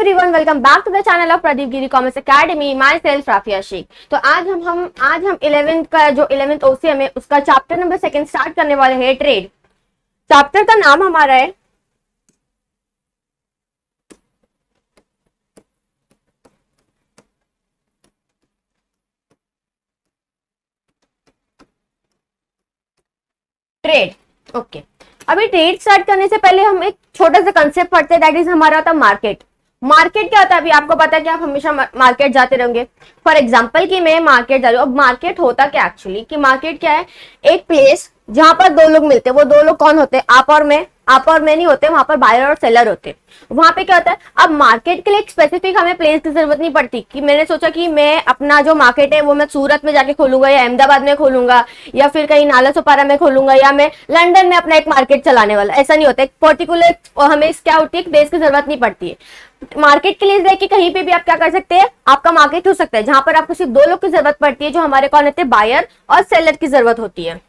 Everyone, welcome back to the channel of Pradeep Giri commerce academy. Myself Rafia Shaikh. तो आज हम 11th का जो 11th ओसीएम है उसका चैप्टर नंबर 2 स्टार्ट करने वाले हैं। ट्रेड चैप्टर का नाम हमारा है ट्रेड। ओके, अभी ट्रेड स्टार्ट करने से पहले हम एक छोटा सा कंसेप्ट पढ़ते हैं, दैट इज हमारा होता है मार्केट। मार्केट क्या होता है? अभी आपको पता है कि आप हमेशा मार्केट जाते रहेंगे। फॉर एग्जांपल कि मैं मार्केट जा रही हूँ। अब मार्केट होता क्या एक्चुअली कि मार्केट क्या है? एक प्लेस जहां पर दो लोग मिलते हैं। वो दो लोग कौन होते हैं? आप और मैं। आप और मैं नहीं होते, वहां पर बायर और सेलर होते हैं। वहां पे क्या होता है? अब मार्केट के लिए एक स्पेसिफिक हमें प्लेस की जरूरत नहीं पड़ती कि मैंने सोचा कि मैं अपना जो मार्केट है वो मैं सूरत में जाके खोलूंगा या अहमदाबाद में खोलूंगा या फिर कहीं नाला सोपारा में खोलूंगा या मैं लंदन में अपना एक मार्केट चलाने वाला। ऐसा नहीं होता। एक पर्टिकुलर हमें क्या होती है, प्लेस की जरूरत नहीं पड़ती है। मार्केट के लिए देखिए कहीं पे भी आप क्या कर सकते हैं, आपका मार्केट हो सकता है जहां पर आपको सिर्फ दो लोग की जरूरत पड़ती है, जो हमारे कौन होते हैं? बायर और सेलर की जरूरत होती है।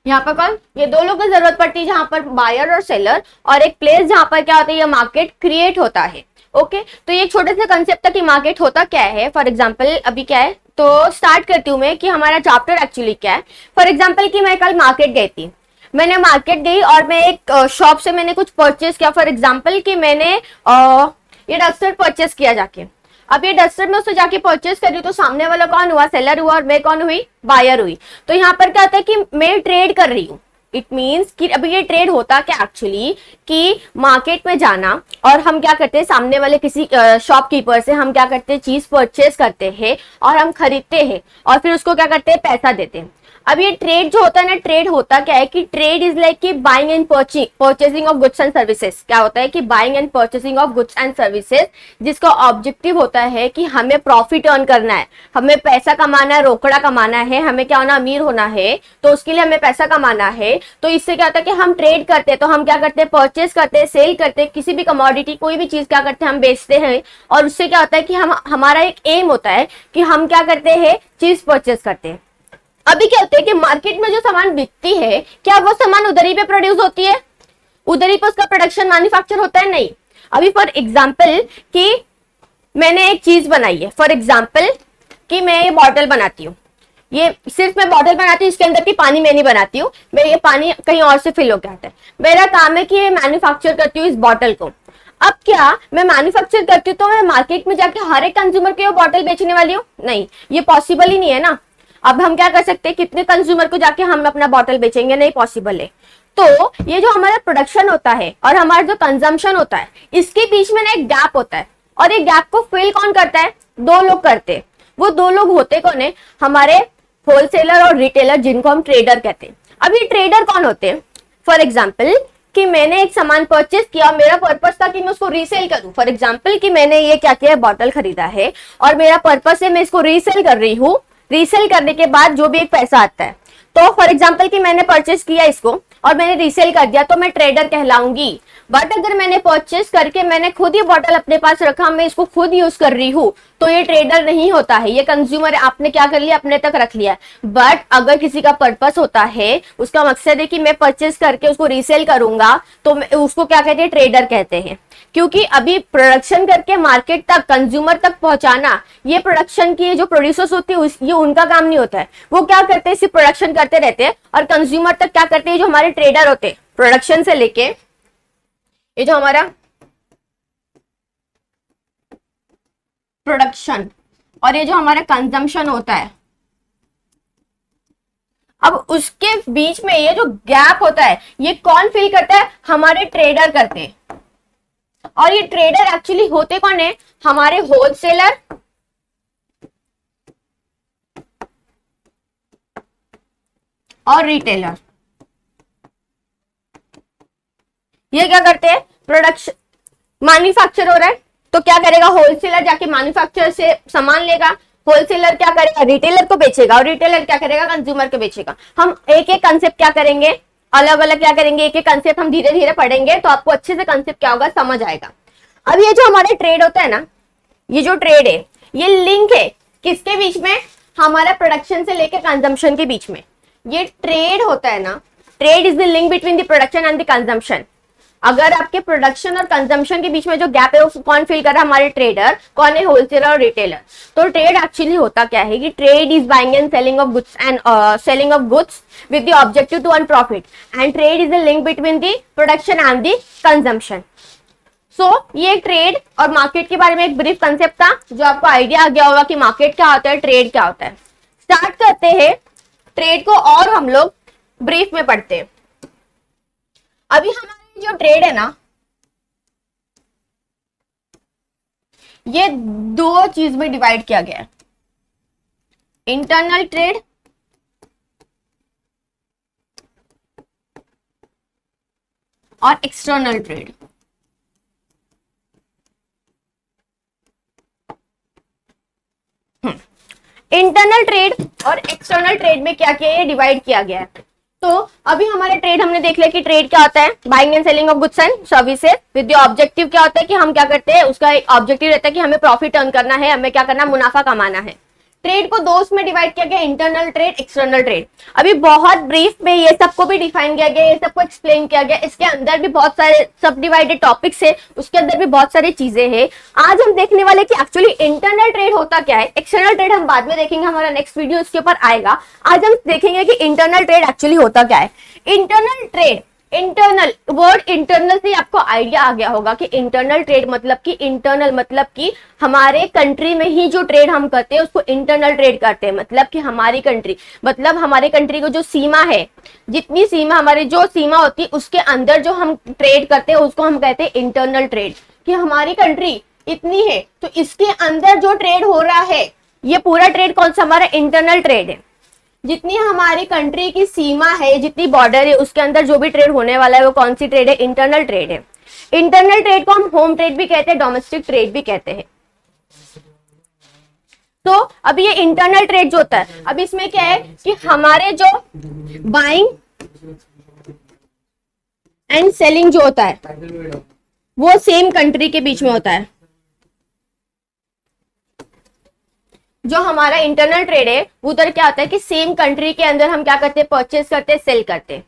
यहाँ पर कौन? ये दो लोगों की जरूरत पड़ती है जहां पर बायर और सेलर, और एक प्लेस जहां पर क्या होता है? ये मार्केट क्रिएट होता है। ओके, तो ये छोटे से कंसेप्ट था कि मार्केट होता क्या है। फॉर एग्जांपल अभी क्या है, तो स्टार्ट करती हूँ मैं कि हमारा चैप्टर एक्चुअली क्या है। फॉर एग्जांपल कि मैं कल मार्केट गई थी। मैंने मार्केट गई और मैं एक शॉप से मैंने कुछ परचेज किया। फॉर एग्जाम्पल कि मैंने ये डस्टर परचेज किया जाके। अब ये डस्टर में उससे जाके परचेज कर रही, तो सामने वाला कौन हुआ? सेलर हुआ, और मैं कौन हुई? बायर हुई। तो यहाँ पर क्या होता है कि मैं ट्रेड कर रही हूँ। इट मीन्स कि अभी ये ट्रेड होता क्या एक्चुअली कि मार्केट में जाना, और हम क्या करते हैं? सामने वाले किसी शॉपकीपर से हम क्या करते हैं? चीज परचेज करते हैं और हम खरीदते हैं और फिर उसको क्या करते हैं? पैसा देते हैं। अब ये ट्रेड जो होता है ना, ट्रेड होता क्या है कि ट्रेड इज लाइक कि buying and purchasing of goods and services. क्या होता है कि buying and purchasing of goods and services, जिसका ऑब्जेक्टिव होता है कि हमें प्रॉफिट अर्न करना है, हमें पैसा कमाना है, रोकड़ा कमाना है, हमें क्या होना? अमीर होना है। तो उसके लिए हमें पैसा कमाना है। तो इससे क्या होता है कि हम ट्रेड करते हैं। तो हम क्या करते हैं? परचेज करते हैं, सेल करते हैं, किसी भी कमोडिटी, कोई भी चीज क्या करते हैं? हम बेचते हैं। और उससे क्या होता है कि हमारा एक एम होता है कि हम क्या करते हैं? चीज परचेज करते हैं। अभी क्या होता है कि मार्केट में जो सामान बिकती है, क्या वो सामान उधर ही पे प्रोड्यूस होती है? उधर ही पे उसका प्रोडक्शन मैन्युफैक्चर होता है? नहीं। अभी फॉर एग्जांपल कि मैंने एक चीज बनाई है। फॉर एग्जांपल कि मैं ये बॉटल बनाती हूँ। ये सिर्फ मैं बॉटल बनाती हूँ, इसके अंदर की पानी मैं नहीं बनाती हूँ। मैं ये पानी कहीं और से फिल होकर आता है। मेरा काम है कि ये मैन्युफैक्चर करती हूँ इस बॉटल को। अब क्या मैं मैन्युफैक्चर करती हूँ तो मैं मार्केट में जाके हर एक कंज्यूमर को ये बॉटल बेचने वाली हूँ? नहीं, ये पॉसिबल ही नहीं है ना। अब हम क्या कर सकते हैं? कितने कंज्यूमर को जाके हम अपना बॉटल बेचेंगे? नहीं पॉसिबल है। तो ये जो हमारा प्रोडक्शन होता है और हमारा जो कंजम्पशन होता है, इसके बीच में ना एक गैप होता है, और एक गैप को फिल कौन करता है? दो लोग करते हैं। वो दो लोग होते कौन है? हमारे होलसेलर और रिटेलर, जिनको हम ट्रेडर कहते हैं। अब ये ट्रेडर कौन होते हैं? फॉर एग्जाम्पल कि मैंने एक सामान परचेज किया, मेरा पर्पस था कि मैं उसको रीसेल करूं। फॉर एग्जाम्पल कि मैंने ये क्या किया? बॉटल खरीदा है और मेरा पर्पस है मैं इसको रीसेल कर रही हूँ। रीसेल करने के बाद जो भी एक पैसा आता है, तो फॉर एग्जांपल कि मैंने परचेस किया इसको और मैंने रीसेल कर दिया, तो मैं ट्रेडर कहलाऊंगी। बट अगर मैंने परचेस करके मैंने खुद ही बॉटल अपने पास रखा, मैं इसको खुद यूज कर रही हूँ, तो ये ट्रेडर नहीं होता है। ये कंज्यूमर है, आपने क्या कर लिया? अपने तक रख लिया। बट अगर किसी का पर्पस होता है, उसका मकसद है कि मैं परचेस करके उसको रीसेल करूंगा, तो उसको क्या कहते हैं? ट्रेडर कहते हैं। क्योंकि अभी प्रोडक्शन करके मार्केट तक, कंज्यूमर तक पहुंचाना, ये प्रोडक्शन की जो प्रोड्यूसर्स होती है ये उनका काम नहीं होता है। वो क्या करते हैं? सिर्फ प्रोडक्शन करते रहते हैं, और कंज्यूमर तक क्या करते हैं? जो हमारे ट्रेडर होते हैं, प्रोडक्शन से लेके ये जो हमारा प्रोडक्शन और ये जो हमारा कंजम्पशन होता है, अब उसके बीच में ये जो गैप होता है, ये कौन फिल करता है? हमारे ट्रेडर करते हैं। और ये ट्रेडर एक्चुअली होते कौन है? हमारे होलसेलर और रिटेलर। ये क्या करते हैं? प्रोडक्शन मैन्युफैक्चर हो रहा है, तो क्या करेगा? होलसेलर जाके मैन्युफैक्चरर से सामान लेगा, होलसेलर क्या करेगा? रिटेलर को बेचेगा, और रिटेलर क्या करेगा? कंज्यूमर को बेचेगा। हम एक एक कंसेप्ट क्या करेंगे? अलग अलग क्या करेंगे? एक एक कंसेप्ट हम धीरे धीरे पढ़ेंगे, तो आपको अच्छे से कंसेप्ट क्या होगा? समझ आएगा। अब ये जो हमारे ट्रेड होता है ना, ये जो ट्रेड है, ये लिंक है किसके बीच में? हमारा प्रोडक्शन से लेकर कंजम्पशन के बीच में ये ट्रेड होता है ना, trade is the link between the production and the consumption. अगर आपके प्रोडक्शन और कंजम्पशन के बीच में जो गैप है वो कौन फिल कर रहा है? हमारे ट्रेडर। कौन है? होलसेलर और रिटेलर। तो ट्रेड एक्चुअली होता क्या है कि trade is buying and selling of goods and selling of goods with the objective to earn profit, and trade is the link between the production and the consumption. So ये trade और market के बारे में एक brief concept था, जो आपको idea आ गया होगा कि मार्केट क्या होता है, ट्रेड क्या होता है। स्टार्ट करते हैं ट्रेड को और हम लोग ब्रीफ में पढ़ते हैं। अभी हमारी जो ट्रेड है ना, ये दो चीज में डिवाइड किया गया है, इंटरनल ट्रेड और एक्सटर्नल ट्रेड। इंटरनल ट्रेड और एक्सटर्नल ट्रेड में क्या किया है, डिवाइड किया गया है। तो अभी हमारे ट्रेड हमने देख लिया कि ट्रेड क्या होता है, buying and selling of goods and services with the objective. क्या होता है कि हम क्या करते हैं, उसका एक ऑब्जेक्टिव रहता है कि हमें प्रॉफिट अर्न करना है, हमें क्या करना है, मुनाफा कमाना है। ट्रेड को दो उसमें डिवाइड किया गया, इंटरनल ट्रेड, एक्सटर्नल ट्रेड। अभी बहुत ब्रीफ में ये सबको भी डिफाइन किया गया, ये सबको एक्सप्लेन किया गया। इसके अंदर भी बहुत सारे सब डिवाइडेड टॉपिक्स है, उसके अंदर भी बहुत सारी चीजें हैं। आज हम देखने वाले कि एक्चुअली इंटरनल ट्रेड होता क्या है, एक्सटर्नल ट्रेड हम बाद में देखेंगे, हमारा नेक्स्ट वीडियो इसके ऊपर आएगा। आज हम देखेंगे कि इंटरनल ट्रेड एक्चुअली होता क्या है। Internal trade, internal word internal से आपको आइडिया आ गया होगा कि इंटरनल ट्रेड मतलब कि इंटरनल मतलब कि हमारे कंट्री में ही जो ट्रेड हम करते हैं उसको इंटरनल ट्रेड करते हैं। मतलब कि हमारी कंट्री, मतलब हमारे कंट्री को जो सीमा है, जितनी सीमा हमारी जो सीमा होती है उसके अंदर जो हम ट्रेड करते हैं उसको हम कहते हैं इंटरनल ट्रेड। कि हमारी कंट्री इतनी है तो इसके अंदर जो ट्रेड हो रहा है, ये पूरा ट्रेड कौन सा हमारा इंटरनल ट्रेड है। जितनी हमारी कंट्री की सीमा है, जितनी बॉर्डर है, उसके अंदर जो भी ट्रेड होने वाला है वो कौन सी ट्रेड है, इंटरनल ट्रेड है। इंटरनल ट्रेड को हम होम ट्रेड भी कहते हैं, डोमेस्टिक ट्रेड भी कहते हैं। तो अभी ये इंटरनल ट्रेड जो होता है, अब इसमें क्या है कि हमारे जो बाइंग एंड सेलिंग जो होता है वो सेम कंट्री के बीच में होता है। जो हमारा इंटरनल ट्रेड है उधर क्या होता है कि सेम कंट्री के अंदर हम क्या करते हैं, परचेस करते हैं, सेल करते हैं।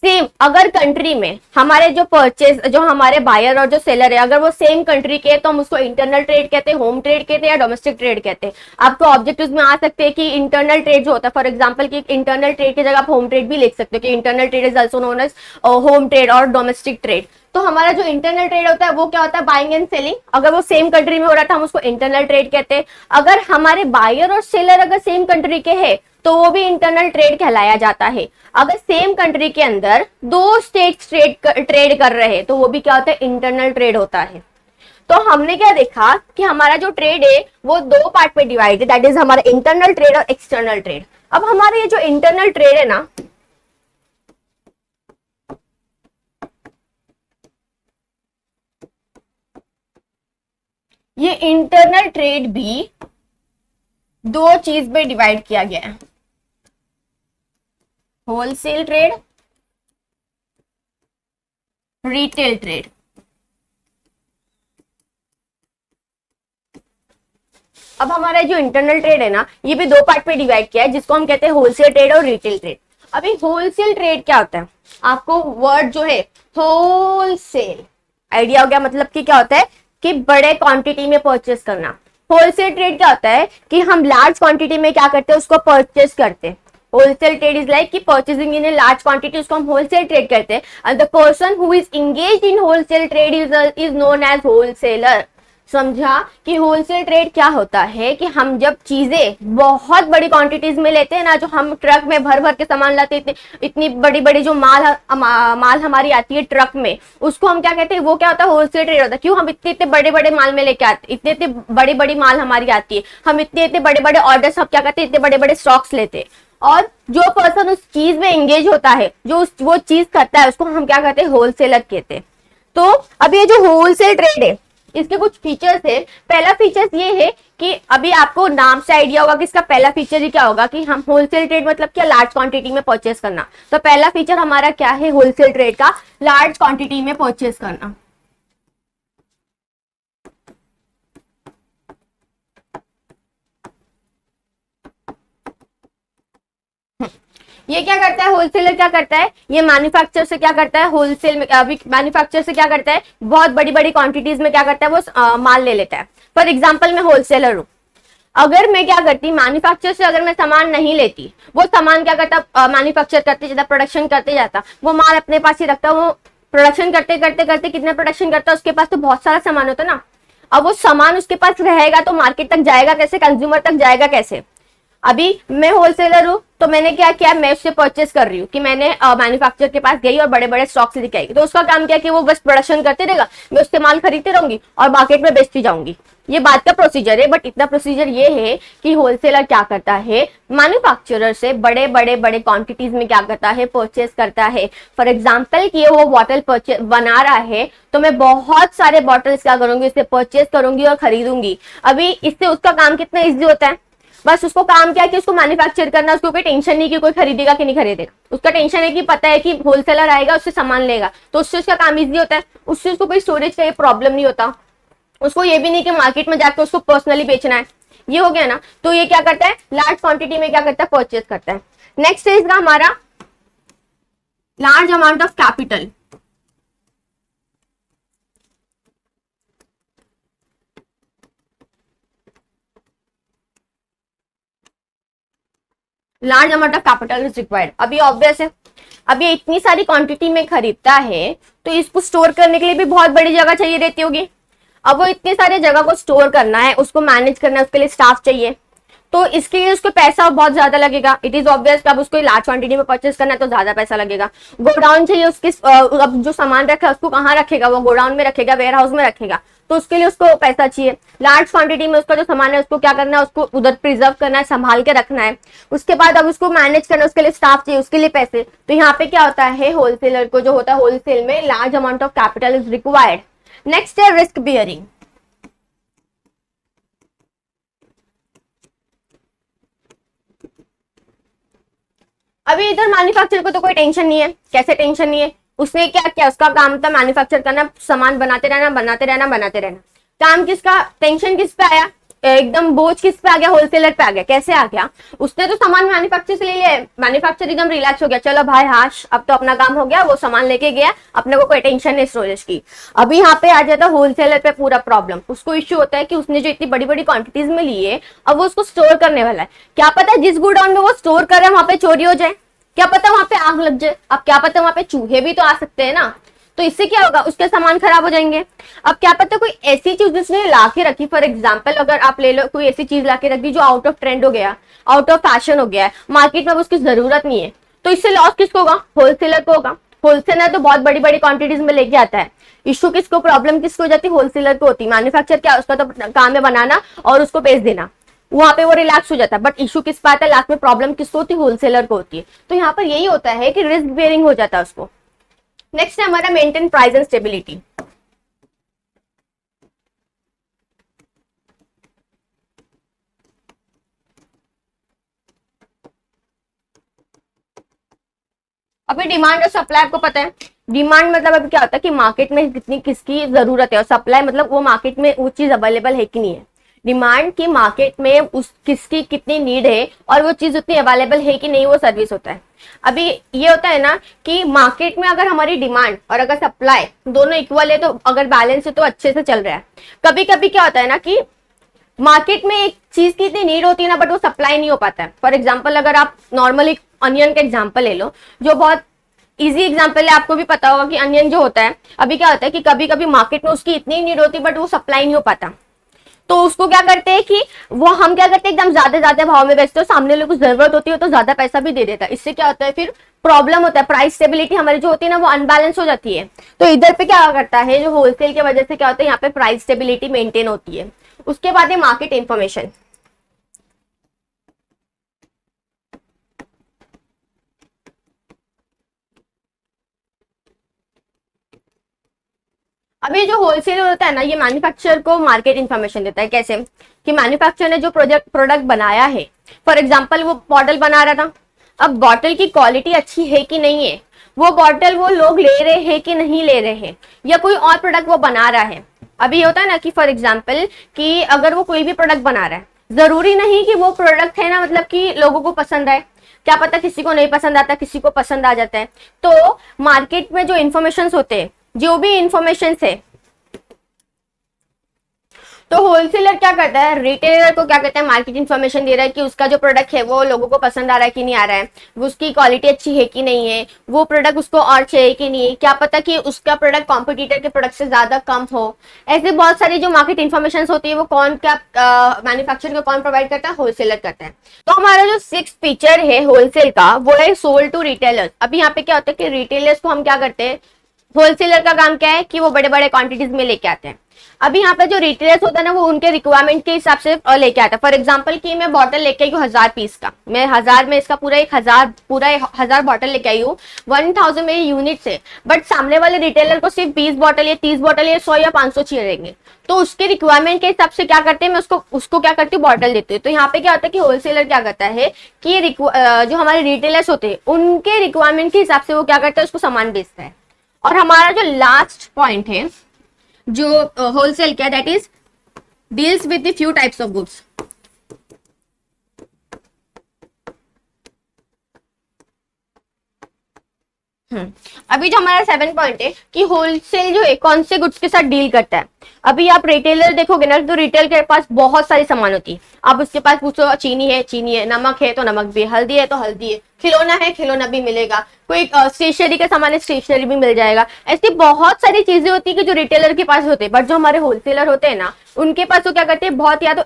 सेम अगर कंट्री में हमारे जो परचेस, जो हमारे बायर और जो सेलर है, अगर वो सेम कंट्री के तो हम उसको इंटरनल ट्रेड कहते हैं, होम ट्रेड कहते हैं या डोमेस्टिक ट्रेड कहते हैं। आपको ऑब्जेक्टिव्स में आ सकते हैं कि इंटरनल ट्रेड जो होता है, फॉर एग्जांपल कि इंटरनल ट्रेड की जगह आप होम ट्रेड भी लिख सकते हो कि internal trade is also known age home trade और डोमेस्टिक ट्रेड। तो हमारा जो इंटरनल ट्रेड होता है वो क्या होता है, बाइंग एंड सेलिंग। अगर वो सेम कंट्री में हो रहा था हम उसको इंटरनल ट्रेड कहते हैं। अगर हमारे बायर और सेलर अगर सेम कंट्री के हैं तो वो भी इंटरनल ट्रेड कहलाया जाता है। अगर सेम कंट्री के अंदर दो स्टेट्स ट्रेड कर रहे हैं तो वो भी क्या होता है, इंटरनल ट्रेड होता है। तो हमने क्या देखा कि हमारा जो ट्रेड है वो दो पार्ट में डिवाइड है, दैट इज हमारा इंटरनल ट्रेड और एक्सटर्नल ट्रेड। अब हमारा ये जो इंटरनल ट्रेड है ना, ये इंटरनल ट्रेड भी दो चीज में डिवाइड किया गया है, होलसेल ट्रेड, रिटेल ट्रेड। अब हमारा जो इंटरनल ट्रेड है ना, ये भी दो पार्ट में डिवाइड किया है, जिसको हम कहते हैं होलसेल ट्रेड और रिटेल ट्रेड। अभी होलसेल ट्रेड क्या होता है, आपको वर्ड जो है होलसेल आइडिया हो गया, मतलब कि क्या होता है कि बड़े क्वांटिटी में परचेस करना। होलसेल ट्रेड क्या होता है कि हम लार्ज क्वांटिटी में क्या करते हैं, उसको परचेस करते हैं। होलसेल ट्रेड इज लाइक कि purchasing in a large quantity, उसको हम होलसेल ट्रेड करते हैं। And the person who is engaged in wholesale trade is known as wholesaler. समझा कि होलसेल ट्रेड क्या होता है कि हम जब चीजें बहुत बड़ी क्वांटिटीज में लेते हैं ना, जो हम ट्रक में भर भर के सामान लाते हैं, इतनी बड़ी बड़ी जो माल हमारी आती है ट्रक में, उसको हम क्या कहते हैं, वो क्या होता है, होलसेल ट्रेड होता है। क्यों, हम इतने इतने बड़े बड़े माल में लेके आते, इतने इतने बड़ी बड़ी माल हमारी आती है, हम इतने इतने बड़े बड़े ऑर्डर्स हम क्या करते हैं, इतने बड़े बड़े स्टॉक्स लेते हैं। और जो पर्सन उस चीज में एंगेज होता है, जो वो चीज करता है, उसको हम क्या कहते हैं, होलसेलर कहते हैं। तो अब ये जो होलसेल ट्रेड है इसके कुछ फीचर्स है। पहला फीचर्स ये है कि अभी आपको नाम से आइडिया होगा कि इसका पहला फीचर ही क्या होगा कि हम होलसेल ट्रेड मतलब क्या, लार्ज क्वांटिटी में परचेस करना। तो पहला फीचर हमारा क्या है होलसेल ट्रेड का, लार्ज क्वांटिटी में परचेस करना। ये क्या करता है, होलसेलर क्या करता है, ये मैन्युफैक्चर से क्या करता है, होलसेल में अभी मैन्युफैक्चर से क्या करता है, बहुत बड़ी बड़ी क्वांटिटीज में क्या करता है, वो माल ले लेता है। फॉर एग्जाम्पल मैं होलसेलर हूँ, अगर मैं क्या करती मैन्युफैक्चर से अगर मैं सामान नहीं लेती, वो सामान क्या करता, मैन्युफैक्चर करते जाता, प्रोडक्शन करते जाता, वो माल अपने पास ही रखता, वो प्रोडक्शन करते करते करते कितना प्रोडक्शन करता है, उसके पास तो बहुत सारा सामान होता ना। अब वो सामान उसके पास रहेगा तो मार्केट तक जाएगा कैसे, कंज्यूमर तक जाएगा कैसे। अभी मैं होलसेलर हूँ तो मैंने क्या किया, मैं उससे परचेस कर रही हूँ कि मैंने मैन्युफैक्चर के पास गई और बड़े बड़े स्टॉक से लेके आई, तो उसका काम क्या कि वो बस प्रोडक्शन करते रहेगा, मैं उससे माल खरीदती रहूंगी और मार्केट में बेचती जाऊंगी। ये बात का प्रोसीजर है, बट इतना प्रोसीजर ये है कि होलसेलर क्या करता है, मैन्युफैक्चरर से बड़े बड़े बड़े क्वांटिटीज में क्या करता है, परचेस करता है। फॉर एग्जाम्पल कि वो बॉटल परचेस बना रहा है तो मैं बहुत सारे बॉटल्स क्या करूंगी, इससे परचेस करूंगी और खरीदूंगी। अभी इससे उसका काम कितना ईजी होता है, बस उसको काम क्या है कि उसको मैन्युफैक्चर करना, उसको कोई टेंशन नहीं कि कोई खरीदेगा कि नहीं खरीदेगा, उसका टेंशन है कि पता है कि होलसेलर आएगा उससे सामान लेगा, तो उससे उसका काम इजी होता है, उससे उसको कोई स्टोरेज का प्रॉब्लम नहीं होता, उसको ये भी नहीं कि मार्केट में जाकर उसको पर्सनली बेचना है। ये हो गया ना, तो ये क्या करता है, लार्ज क्वांटिटी में क्या करता है, परचेज करता है। नेक्स्ट इज का हमारा large amount of capital. Large amount of capital is required. अभी ऑब्वियस है, अब ये इतनी सारी क्वांटिटी में खरीदता है तो इसको स्टोर करने के लिए भी बहुत बड़ी जगह चाहिए रहती होगी। अब वो इतनी सारी जगह को स्टोर करना है, उसको मैनेज करना है, उसके लिए स्टाफ चाहिए, तो इसके लिए उसको पैसा बहुत ज्यादा लगेगा। इट इज ऑब्वियस, अब उसको लार्ज क्वांटिटी में परचेस करना है तो ज्यादा पैसा लगेगा। गोडाउन चाहिए उसके, अब जो सामान रखा है उसको कहाँ रखेगा, वो गोडाउन में रखेगा, वेयर हाउस में रखेगा, तो उसके लिए उसको पैसा चाहिए। लार्ज क्वांटिटी में उसका जो सामान है उसको क्या करना है, उसको उधर प्रिजर्व करना है, संभाल के रखना है। उसके बाद अब उसको मैनेज करना है, उसके लिए स्टाफ चाहिए, उसके लिए पैसे। तो यहाँ पे क्या होता है, होलसेलर को जो होता है, होलसेल में large amount of capital is required. Next है रिस्क बियरिंग। अभी इधर मैन्युफैक्चर को तो कोई टेंशन नहीं है, कैसे टेंशन नहीं है, उसने क्या किया, उसका काम था मैन्युफैक्चर करना, सामान बनाते रहना बनाते रहना बनाते रहना। काम किसका, टेंशन किस पे आया, एकदम बोझ किस पे आ गया, होलसेलर पे आ गया। कैसे आ गया, उसने तो सामान मैन्युफैक्चर से ले लिया, मैन्युफैक्चर एकदम रिलैक्स हो गया, चलो भाई हाश अब तो अपना काम हो गया, वो सामान लेके गया, अपने को कोई टेंशन नहीं स्टोरेज की। अभी यहाँ पे आ जाता है होलसेलर पे पूरा प्रॉब्लम। उसको इश्यू होता है कि उसने जो इतनी बड़ी बड़ी क्वांटिटीज में ली है, अब वो उसको स्टोर करने वाला है। क्या पता जिस गोडाउन में वो स्टोर कर रहा है वहां पे चोरी हो जाए, क्या पता वहां पे आग लग जाए, अब क्या पता वहां पे चूहे भी तो आ सकते हैं ना, तो इससे क्या होगा, उसके सामान खराब हो जाएंगे। अब क्या पता कोई ऐसी चीज उसने ला के रखी, फॉर एग्जाम्पल अगर आप ले लो कोई ऐसी चीज ला के रख दी जो आउट ऑफ ट्रेंड हो गया, आउट ऑफ फैशन हो गया है, मार्केट में अब उसकी जरूरत नहीं है, तो इससे लॉस किसको होगा, होलसेलर को होगा। होलसेलर तो बहुत बड़ी बड़ी क्वांटिटीज में लेके आता है, इशू किसको, प्रॉब्लम किसको हो जाती है, होलसेलर को होती है। मैन्युफैक्चर क्या, उसका तो काम है बनाना और उसको बेच देना, वहां पे वो रिलैक्स हो जाता है। बट इशू किस पे आता है, लास्ट में प्रॉब्लम किसको होती है, होलसेलर को होती है। तो यहाँ पर यही होता है कि रिस्क बेयरिंग हो जाता है उसको। नेक्स्ट है हमारा मेंटेन प्राइस एंड स्टेबिलिटी। अभी डिमांड और सप्लाई आपको पता है, डिमांड मतलब अभी क्या होता है कि मार्केट में कितनी किसकी जरूरत है, और सप्लाई मतलब वो मार्केट में वो चीज अवेलेबल है कि नहीं है। डिमांड की मार्केट में उस किसकी कितनी नीड है और वो चीज उतनी अवेलेबल है कि नहीं, वो सर्विस होता है। अभी ये होता है ना कि मार्केट में अगर हमारी डिमांड और अगर सप्लाई दोनों इक्वल है, तो अगर बैलेंस है तो अच्छे से चल रहा है। कभी कभी क्या होता है ना कि मार्केट में एक चीज की इतनी नीड होती है ना, बट वो सप्लाई नहीं हो पाता है। फॉर एग्जाम्पल अगर आप नॉर्मली अनियन का एग्जाम्पल ले लो, जो बहुत इजी एग्जाम्पल है, आपको भी पता होगा कि अनियन जो होता है, अभी क्या होता है कि कभी कभी मार्केट में उसकी इतनी नीड होती है बट वो सप्लाई नहीं हो पाता, तो उसको क्या करते हैं कि वो हम क्या करते हैं, एकदम ज्यादा ज्यादा भाव में बेचते हो, सामने लोगों को जरूरत होती है तो ज्यादा पैसा भी दे देता है। इससे क्या होता है, फिर प्रॉब्लम होता है, प्राइस स्टेबिलिटी हमारी जो होती है ना वो अनबैलेंस हो जाती है। तो इधर पे क्या करता है, जो होलसेल की वजह से क्या होता है, यहाँ पे प्राइस स्टेबिलिटी मेंटेन होती है। उसके बाद है मार्केट इंफॉर्मेशन। अभी जो होलसेलर होता है ना, ये मैन्युफैक्चरर को मार्केट इन्फॉर्मेशन देता है। कैसे कि मैन्युफैक्चरर ने जो प्रोडक्ट बनाया है, फॉर एग्जांपल वो बॉटल बना रहा था, अब बॉटल की क्वालिटी अच्छी है कि नहीं है, वो बॉटल वो लोग ले रहे हैं कि नहीं ले रहे हैं, या कोई और प्रोडक्ट वो बना रहा है। अभी ये होता है ना कि फॉर एग्जाम्पल कि अगर वो कोई भी प्रोडक्ट बना रहा है जरूरी नहीं कि वो प्रोडक्ट है ना मतलब कि लोगों को पसंद आए, क्या पता किसी को नहीं पसंद आता, किसी को पसंद आ जाता है। तो मार्केट में जो इन्फॉर्मेशन होते हैं, जो भी इंफॉर्मेशन है, तो होलसेलर क्या करता है, रिटेलर को क्या कहता है, मार्केट इन्फॉर्मेशन दे रहा है कि उसका जो प्रोडक्ट है वो लोगों को पसंद आ रहा है कि नहीं आ रहा है, वो उसकी क्वालिटी अच्छी है कि नहीं है, वो प्रोडक्ट उसको और चाहिए कि नहीं, क्या पता कि उसका प्रोडक्ट कॉम्पिटिटर के प्रोडक्ट से ज्यादा कम हो। ऐसे बहुत सारी जो मार्केट इन्फॉर्मेशन होती है वो कौन क्या मैन्युफैक्चर को कौन प्रोवाइड करता है, होलसेलर करता है। तो हमारा जो 6th फीचर है होलसेल का वो है सोल्ड टू रिटेलर। अभी यहाँ पे क्या होता है कि रिटेलर्स को हम क्या करते हैं, होलसेलर का काम क्या है कि वो बड़े बड़े क्वांटिटीज में लेके आते हैं। अभी यहाँ पे जो रिटेलर्स होता है ना वो उनके रिक्वायरमेंट के हिसाब से लेके आता है। फॉर एग्जांपल कि मैं बॉटल लेके आई हूँ 1000 पीस का, मैं 1000 में इसका पूरा 1000 बॉटल लेके आई हूँ, 1000 मेरी यूनिट से, बट सामने वाले रिटेलर को सिर्फ 20 बॉटल या 30 बॉटल या 100 या 500 चाहिए रहेंगे। तो उसके रिक्वायरमेंट के हिसाब से क्या करते हैं, मैं उसको क्या करती हूँ, बॉटल देती हूँ। तो यहाँ पे क्या होता है कि होलसेलर क्या करता है कि जो हमारे रिटेलर्स होते हैं उनके रिक्वायरमेंट के हिसाब से वो क्या करता है, उसको सामान बेचता है। और हमारा जो लास्ट पॉइंट है जो होलसेल का, that is deals with the few types of goods. अभी जो हमारा 7 पॉइंट है कि होलसेल जो है कौन से गुड्स के साथ डील करता है। अभी आप रिटेलर देखोगे ना तो रिटेल के पास बहुत सारी सामान होती है। आप उसके पास पूछो चीनी है, नमक है तो नमक भी, हल्दी है तो हल्दी है, खिलौना है खिलौना भी मिलेगा, कोई स्टेशनरी का सामान है स्टेशनरी भी मिल जाएगा। ऐसी बहुत सारी चीजें होती है कि जो रिटेलर के पास होते हैं, बट जो हमारे होलसेलर होते हैं ना उनके पास वो क्या करते हैं, बहुत या तो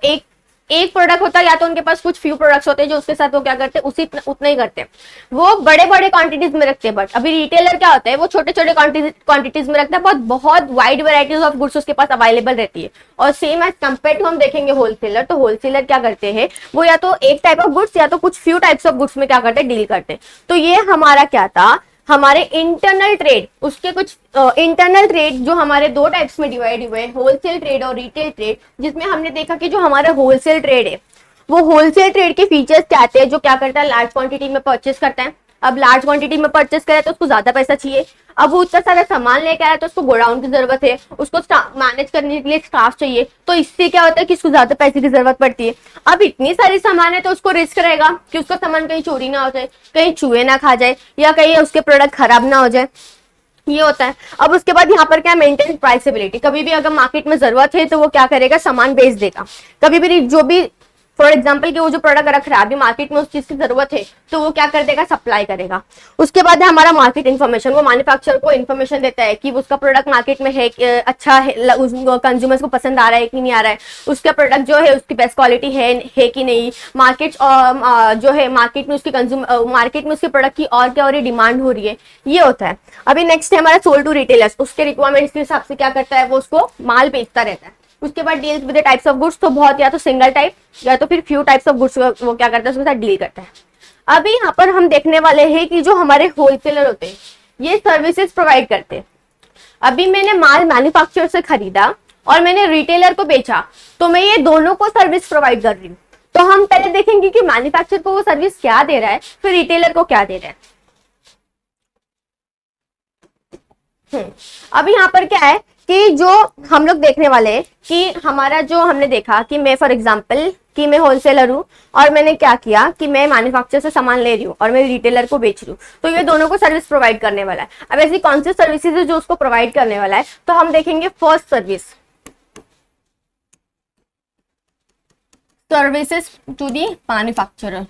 एक प्रोडक्ट होता है या तो उनके पास कुछ फ्यू प्रोडक्ट्स होते हैं जो उसके साथ वो क्या करते हैं उसी उतना ही करते हैं, वो बड़े बड़े क्वांटिटीज में रखते हैं। बट अभी रिटेलर क्या होता है, वो छोटे छोटे क्वांटिटीज में रखता है, बहुत वाइड वेराइटीज ऑफ गुड्स उसके पास अवेलेबल रहती है। और सेम एज कंपेयर टू हम देखेंगे होलसेलर, तो होलसेलर क्या करते हैं, वो या तो एक टाइप ऑफ गुड्स या तो कुछ फ्यू टाइप्स ऑफ गुड्स में क्या करते हैं, डील करते हैं। तो ये हमारा क्या था, हमारे इंटरनल ट्रेड, उसके कुछ इंटरनल ट्रेड जो हमारे 2 टाइप्स में डिवाइड हुए, होलसेल ट्रेड और रिटेल ट्रेड, जिसमें हमने देखा कि जो हमारा होलसेल ट्रेड है वो होलसेल ट्रेड के फीचर्स क्या आते हैं, जो क्या करता है, लार्ज क्वांटिटी में परचेस करता है। अब लार्ज क्वांटिटी में परचेस करे तो उसको ज्यादा पैसा चाहिए, अब वो उतना सारा सामान लेकर आया तो उसको गोडाउन की जरूरत है, उसको मैनेज करने के लिए स्टाफ चाहिए, तो इससे क्या होता है कि उसको ज्यादा पैसे की जरूरत पड़ती है। अब इतनी सारी सामान है तो उसको रिस्क रहेगा कि उसका सामान कहीं चोरी ना हो जाए, कहीं चूहे ना खा जाए, या कहीं उसके प्रोडक्ट खराब ना हो जाए, ये होता है। अब उसके बाद यहाँ पर क्या, मेंटेन प्राइसेबिलिटी। कभी भी अगर मार्केट में जरूरत है तो वो क्या करेगा, सामान बेच देगा। कभी भी जो भी फॉर एग्जाम्पल कि वो जो प्रोडक्ट रख रहा है अभी मार्केट में उस चीज की जरूरत है तो वो क्या कर देगा, सप्लाई करेगा। उसके बाद है हमारा मार्केट इन्फॉर्मेशन, वो मैन्युफैक्चरर को इन्फॉर्मेशन देता है कि उसका प्रोडक्ट मार्केट में है, अच्छा है, कंज्यूमर्स को पसंद आ रहा है कि नहीं आ रहा है, उसका प्रोडक्ट जो है उसकी बेस्ट क्वालिटी है कि नहीं, मार्केट जो है मार्केट में उसकी मार्केट में उसके प्रोडक्ट की और क्या हो रही है, डिमांड हो रही है, ये होता है। अभी नेक्स्ट है हमारा सोल्ड टू रिटेलर्स, उसके रिक्वायरमेंट्स के हिसाब से क्या करता है, वो उसको माल बेचता रहता है। उसके बाद deals with the types of goods, तो बहुत या तो सिंगल टाइप या तो फिर फ्यू टाइप्स ऑफ गुड्स वो क्या करता है, उसके साथ डील करता है। अभी यहाँ पर हम देखने वाले हैं कि जो हमारे होलसेलर होते हैं ये सर्विसेज प्रोवाइड करते हैं। अभी मैंने माल मैन्युफैक्चरर से खरीदा और मैंने रिटेलर को बेचा, तो मैं ये दोनों को सर्विस प्रोवाइड कर रही हूँ। तो हम पहले देखेंगे कि मैन्युफैक्चरर को वो सर्विस क्या दे रहा है, फिर रिटेलर को क्या दे रहा है। अभी यहाँ पर क्या है कि जो हम लोग देखने वाले हैं कि हमारा जो हमने देखा कि मैं फॉर एग्जांपल कि मैं होलसेलर हूँ और मैंने क्या किया कि मैं मैन्युफैक्चरर से सामान ले रही हूँ और मैं रिटेलर को बेच रही हूँ, तो ये दोनों को सर्विस प्रोवाइड करने वाला है। अब ऐसी कौन सी सर्विसेज है जो उसको प्रोवाइड करने वाला है, तो हम देखेंगे first services to the manufacturer.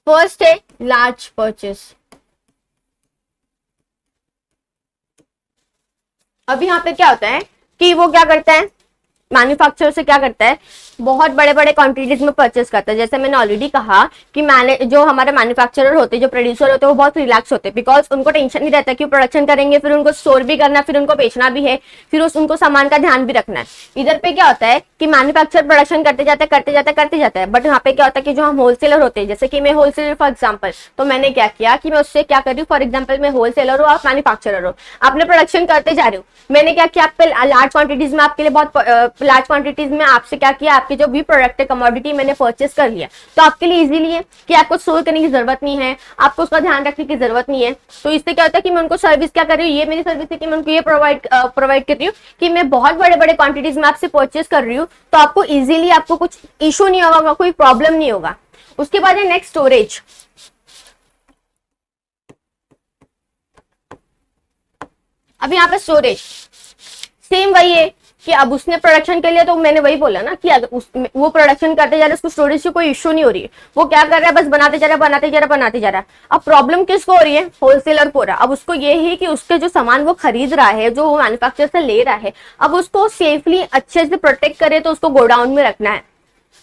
First है लार्ज परचेस। अब यहाँ पे क्या होता है कि वो क्या करता है, मैन्युफैक्चरर से क्या करता है, बहुत बड़े बड़े क्वांटिटीज में परचेस करता है। जैसे मैंने ऑलरेडी कहा कि जो हमारे मैन्युफैक्चरर होते हैं, जो प्रोड्यूसर होते हैं, वो बहुत रिलैक्स होते हैं, बिकॉज उनको टेंशन नहीं रहता कि प्रोडक्शन करेंगे, फिर उनको स्टोर भी करना, फिर उनको बेचना भी है, फिर उनको सामान का ध्यान भी रखना है। इधर पे क्या होता है कि मैन्युफैक्चरर प्रोडक्शन करते जाता है, बट यहाँ पे क्या होता है कि जो हम होलसेलर होते हैं, जैसे कि मैं होलसेलर फॉर एग्जाम्पल, तो मैंने क्या किया कि मैं उससे क्या कर रही हूँ, फॉर एग्जाम्पल मैं होलसेलर हूँ, आप मैन्युफैक्चरर हो, आपने प्रोडक्शन करते जा रहे हो, मैंने क्या किया, आपके लार्ज क्वांटिटीज में आपके लिए बहुत लार्ज क्वांटिटीज में आपसे क्या किया, आपके जो भी प्रोडक्ट है कमोडिटी मैंने परचेस कर लिया, तो आपके लिए इजीली है कि आपको स्टोर करने की जरूरत नहीं है, आपको उसका ध्यान रखने की जरूरत नहीं है। तो इससे क्या होता है कि मैं उनको सर्विस क्या कर रही हूँ, ये मेरी सर्विस है कि मैं उनको ये प्रोवाइड कर रही हूँ कि मैं बहुत बड़े बड़े क्वांटिटीज में आपसे परचेस कर रही हूँ, तो आपको इजीली आपको कुछ इशू नहीं होगा, कोई प्रॉब्लम नहीं होगा। उसके बाद है नेक्स्ट स्टोरेज। अब यहाँ पे स्टोरेज सेम वही है कि अब उसने प्रोडक्शन के लिए, तो मैंने वही बोला ना कि अगर वो प्रोडक्शन करते जा रहे, उसको स्टोरेज की कोई इश्यू नहीं हो रही है, वो क्या कर रहा है, बस बनाते जा रहा है, बनाते जा रहा है, बनाते जा रहा है। अब प्रॉब्लम किसको हो रही है, होलसेलर को हो रहा है। अब उसको ये है कि उसके जो सामान वो खरीद रहा है, जो वो मैन्युफैक्चर से ले रहा है, अब उसको सेफली अच्छे से प्रोटेक्ट करे तो उसको गोडाउन में रखना है।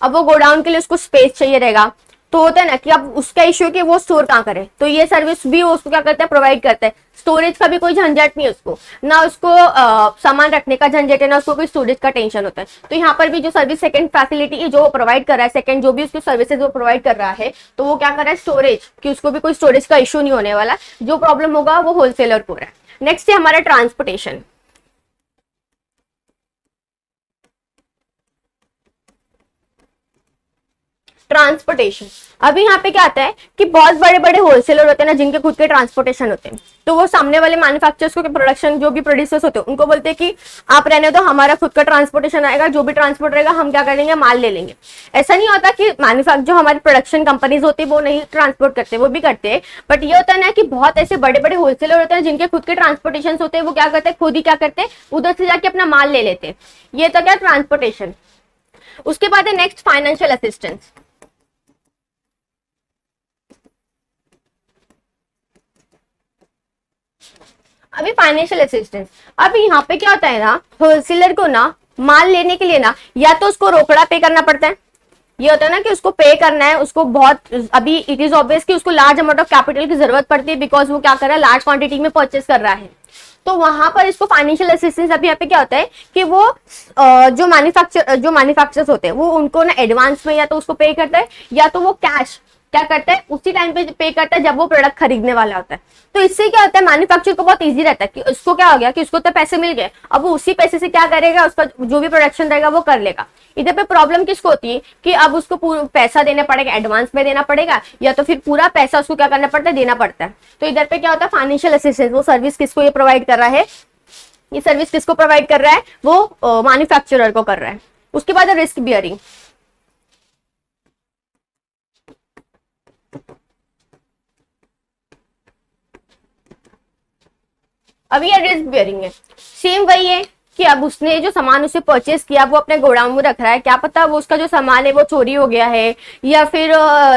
अब वो गोडाउन के लिए उसको स्पेस चाहिए रहेगा, तो होता है ना कि अब उसका इश्यू कि वो स्टोर कहाँ करे, तो ये सर्विस भी वो उसको क्या करता है, प्रोवाइड करता है। स्टोरेज का भी कोई झंझट नहीं है उसको, ना उसको सामान रखने का झंझट है, ना उसको कोई स्टोरेज का टेंशन होता है। तो यहाँ पर भी जो सर्विस सेकंड फैसिलिटी जो प्रोवाइड कर रहा है, सेकंड जो भी उसकी सर्विसेज वो प्रोवाइड कर रहा है, तो वो क्या कर रहा है, स्टोरेज, कि उसको भी कोई स्टोरेज का इश्यू नहीं होने वाला, जो प्रॉब्लम होगा वो होलसेलर को हो रहा है। नेक्स्ट है हमारा ट्रांसपोर्टेशन। ट्रांसपोर्टेशन, अभी यहाँ पे क्या आता है कि बहुत बड़े बड़े होलसेलर होते हैं ना, जिनके खुद के ट्रांसपोर्टेशन होते हैं, तो वो सामने वाले मैन्युफैक्चरर्स को प्रोडक्शन जो भी प्रोड्यूसर्स होते हैं उनको बोलते हैं कि आप रहने दो, हमारा खुद का ट्रांसपोर्टेशन आएगा, जो भी ट्रांसपोर्ट रहेगा हम क्या करेंगे, माल ले लेंगे। ऐसा नहीं होता कि मैन्युफैक्चर जो हमारी प्रोडक्शन कंपनीज होती है वो नहीं ट्रांसपोर्ट करते, वो भी करते हैं, बट ये होता है ना कि बहुत ऐसे बड़े बड़े होलसेलर होते हैं जिनके खुद के ट्रांसपोर्टेशन होते हैं, वो क्या करते हैं, खुद ही क्या करते हैं, उधर से जाके अपना माल ले लेते हैं। ये तो क्या ट्रांसपोर्टेशन। उसके बाद है नेक्स्ट फाइनेंशियल असिस्टेंस। अभी फाइनेंशियल असिस्टेंस, अभी यहाँ पे क्या होता है ना, होलसेलर को ना माल लेने के लिए ना या तो उसको रोकड़ा पे करना पड़ता है, ये होता है ना कि उसको पे करना है, उसको बहुत, अभी इट इज ऑब्वियस कि उसको लार्ज अमाउंट ऑफ कैपिटल की जरूरत पड़ती है, बिकॉज वो क्या कर रहा है, लार्ज क्वांटिटी में परचेस कर रहा है। तो वहां पर इसको फाइनेंशियल असिस्टेंस, अभी यहाँ पे क्या होता है कि वो जो मैन्युफैक्चरर्स होते हैं वो उनको ना एडवांस में या तो उसको पे करता है, या तो वो कैश क्या करता है, उसी टाइम पे करता है जब वो प्रोडक्ट खरीदने वाला होता है। तो इससे क्या होता है, मैन्युफैक्चर को बहुत इजी रहता है कि उसको क्या हो गया कि उसको तो पैसे मिल गए, अब वो उसी पैसे से क्या करेगा, उसका जो भी प्रोडक्शन रहेगा वो कर लेगा। इधर पे प्रॉब्लम किसको होती है कि अब उसको पैसा देना पड़ेगा, एडवांस में देना पड़ेगा, या तो फिर पूरा पैसा उसको क्या करना पड़ता है, देना पड़ता है। तो इधर पे क्या होता है, फाइनेंशियल असिस्टेंस, वो सर्विस किसको ये प्रोवाइड कर रहा है, ये सर्विस किसको प्रोवाइड कर रहा है, वो मैन्युफैक्चरर को कर रहा है। उसके बाद रिस्क बियरिंग। अब ये रिस्क बियरिंग है, सेम वही है कि अब उसने जो सामान उसे परचेस किया वो अपने गोडाउन में रख रहा है, क्या पता वो उसका जो सामान है वो चोरी हो गया है, या फिर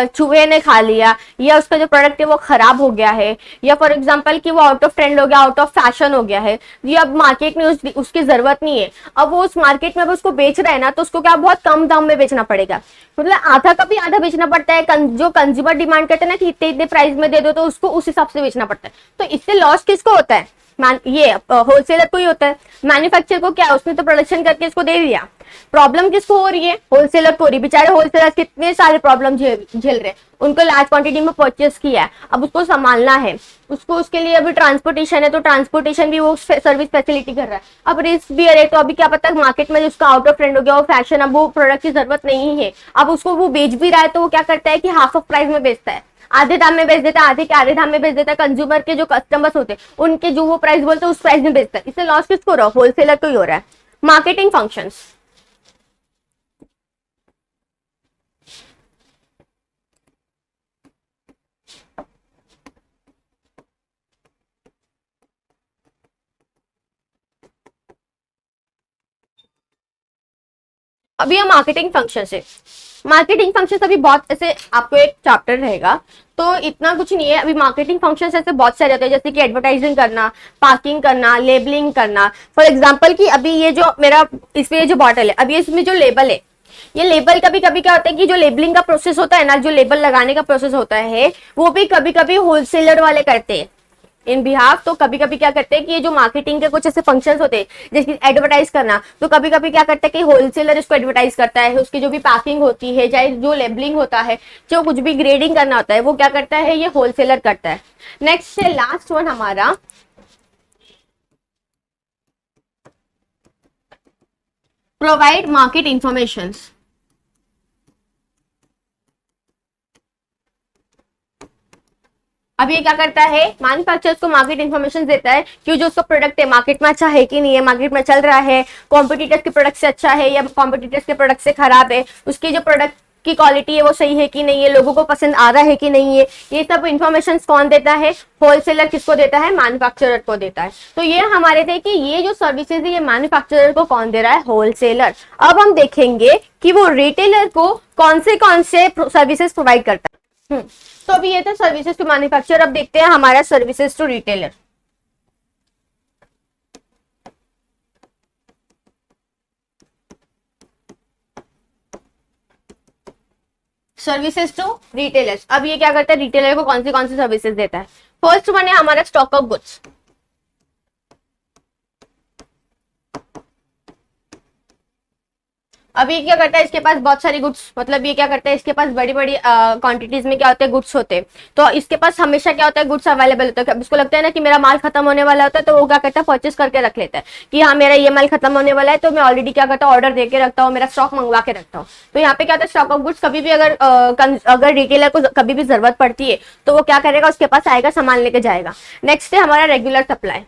चूहे ने खा लिया, या उसका जो प्रोडक्ट है वो खराब हो गया है, या फॉर एग्जांपल कि वो आउट ऑफ ट्रेंड हो गया, आउट ऑफ फैशन हो गया है, ये अब मार्केट में उसकी जरूरत नहीं है, अब वो उस मार्केट में अब उसको बेच रहा है ना, तो उसको क्या बहुत कम दाम में बेचना पड़ेगा, मतलब आधा का भी आधा बेचना पड़ता है। जो कंज्यूमर डिमांड करते हैं ना कि इतने इतने प्राइस में दे दो, तो उसको उस हिसाब से बेचना पड़ता है। तो इससे लॉस किसको होता है, ये होलसेलर को ही होता है। मैन्युफैक्चर को क्या, उसने तो प्रोडक्शन करके इसको दे दिया, प्रॉब्लम किसको हो रही है, होलसेलर को हो रही है। बेचारे होलसेलर कितने सारे प्रॉब्लम झेल रहे हैं, उनको लार्ज क्वांटिटी में परचेस किया है, अब उसको संभालना है, उसको उसके लिए अभी ट्रांसपोर्टेशन है, तो ट्रांसपोर्टेशन भी वो सर्विस फैसिलिटी कर रहा है। अब रिस्क भी है, तो अभी क्या पता मार्केट में जिसका आउट ऑफ ट्रेंड हो गया, वो फैशन, अब वो प्रोडक्ट की जरूरत नहीं है, अब उसको वो बेच भी रहा है, तो वो क्या करता है कि हाफ ऑफ प्राइस में बेचता है, आधे दाम में बेच देता है, आधे के आधे दाम में बेच देता है। कंज्यूमर के जो कस्टमर्स होते हैं उनके जो वो प्राइस बोलते हैं उस प्राइस में बेचता है। इससे लॉस किसको हो रहा है, होलसेलर को ही हो रहा है। मार्केटिंग फंक्शंस, अभी हम मार्केटिंग फंक्शन से, मार्केटिंग फंक्शन अभी बहुत ऐसे आपको एक चैप्टर रहेगा, तो इतना कुछ नहीं है। अभी मार्केटिंग फंक्शंस ऐसे बहुत सारे होते हैं, जैसे कि एडवर्टाइजिंग करना, पार्किंग करना, लेबलिंग करना। फॉर एग्जांपल कि अभी ये जो मेरा इसमें ये जो बॉटल है, अभी इसमें जो लेबल है, ये लेबल कभी कभी क्या होता है कि जो लेबलिंग का प्रोसेस होता है ना, जो लेबल लगाने का प्रोसेस होता है, वो भी कभी कभी होलसेलर वाले करते हैं इन बिहाफ। तो कभी कभी क्या करते हैं कि ये जो मार्केटिंग के कुछ ऐसे फंक्शंस होते हैं, जैसे एडवर्टाइज करना, तो कभी कभी क्या करता है कि होलसेलर इसको एडवर्टाइज करता है, उसकी जो भी पैकिंग होती है, चाहे जो लेबलिंग होता है, जो कुछ भी ग्रेडिंग करना होता है, वो क्या करता है, ये होलसेलर करता है। नेक्स्ट है लास्ट वन हमारा प्रोवाइड मार्केट इंफॉर्मेशन। अब ये क्या करता है, मैन्युफैक्चरर्स को मार्केट इन्फॉर्मेशन देता है कि जो उसका प्रोडक्ट है मार्केट में अच्छा है कि नहीं है, मार्केट में चल रहा है, कॉम्पिटिटर्स के प्रोडक्ट से अच्छा है या कॉम्पिटिटर्स के प्रोडक्ट से खराब है, उसकी जो प्रोडक्ट की क्वालिटी है वो सही है कि नहीं है, लोगों को पसंद आ रहा है कि नहीं है। ये सब इन्फॉर्मेशन कौन देता है, होलसेलर किसको देता है, मैन्युफैक्चरर को देता है। तो ये हमारे थे कि ये जो सर्विसेज है ये मैन्युफैक्चरर को कौन दे रहा है, होलसेलर। अब हम देखेंगे कि वो रिटेलर को कौन से सर्विसेज प्रोवाइड करता है। तो अभी ये था सर्विसेज टू मैन्युफैक्चरर। अब देखते हैं हमारा services to retailer. Services to retailers. अब ये क्या करता है, रिटेलर को कौन सी सर्विसेज देता है। फर्स्ट वन है हमारा स्टॉक ऑफ गुड्स। अब ये क्या करता है, इसके पास बहुत सारी गुड्स, मतलब ये क्या करता है, इसके पास बड़ी बड़ी क्वांटिटीज में क्या होते हैं, गुड्स होते हैं। तो इसके पास हमेशा क्या होता है, गुड्स अवेलेबल होता है। अब इसको लगता है ना कि मेरा माल खत्म होने वाला होता है, तो वो क्या करता है, परचेस करके रख लेता है कि हाँ मेरा ये माल खत्म होने वाला है, तो मैं ऑलरेडी क्या करता हूँ, ऑर्डर देके रखता हूँ, मेरा स्टॉक मंगवा के रखता हूँ। तो यहाँ पे क्या होता है, स्टॉक ऑफ गुड्स कभी भी अगर रिटेलर को कभी भी जरूरत पड़ती है तो वो क्या करेगा, उसके पास आएगा, सामान लेके जाएगा। नेक्स्ट है हमारा रेगुलर सप्लाई।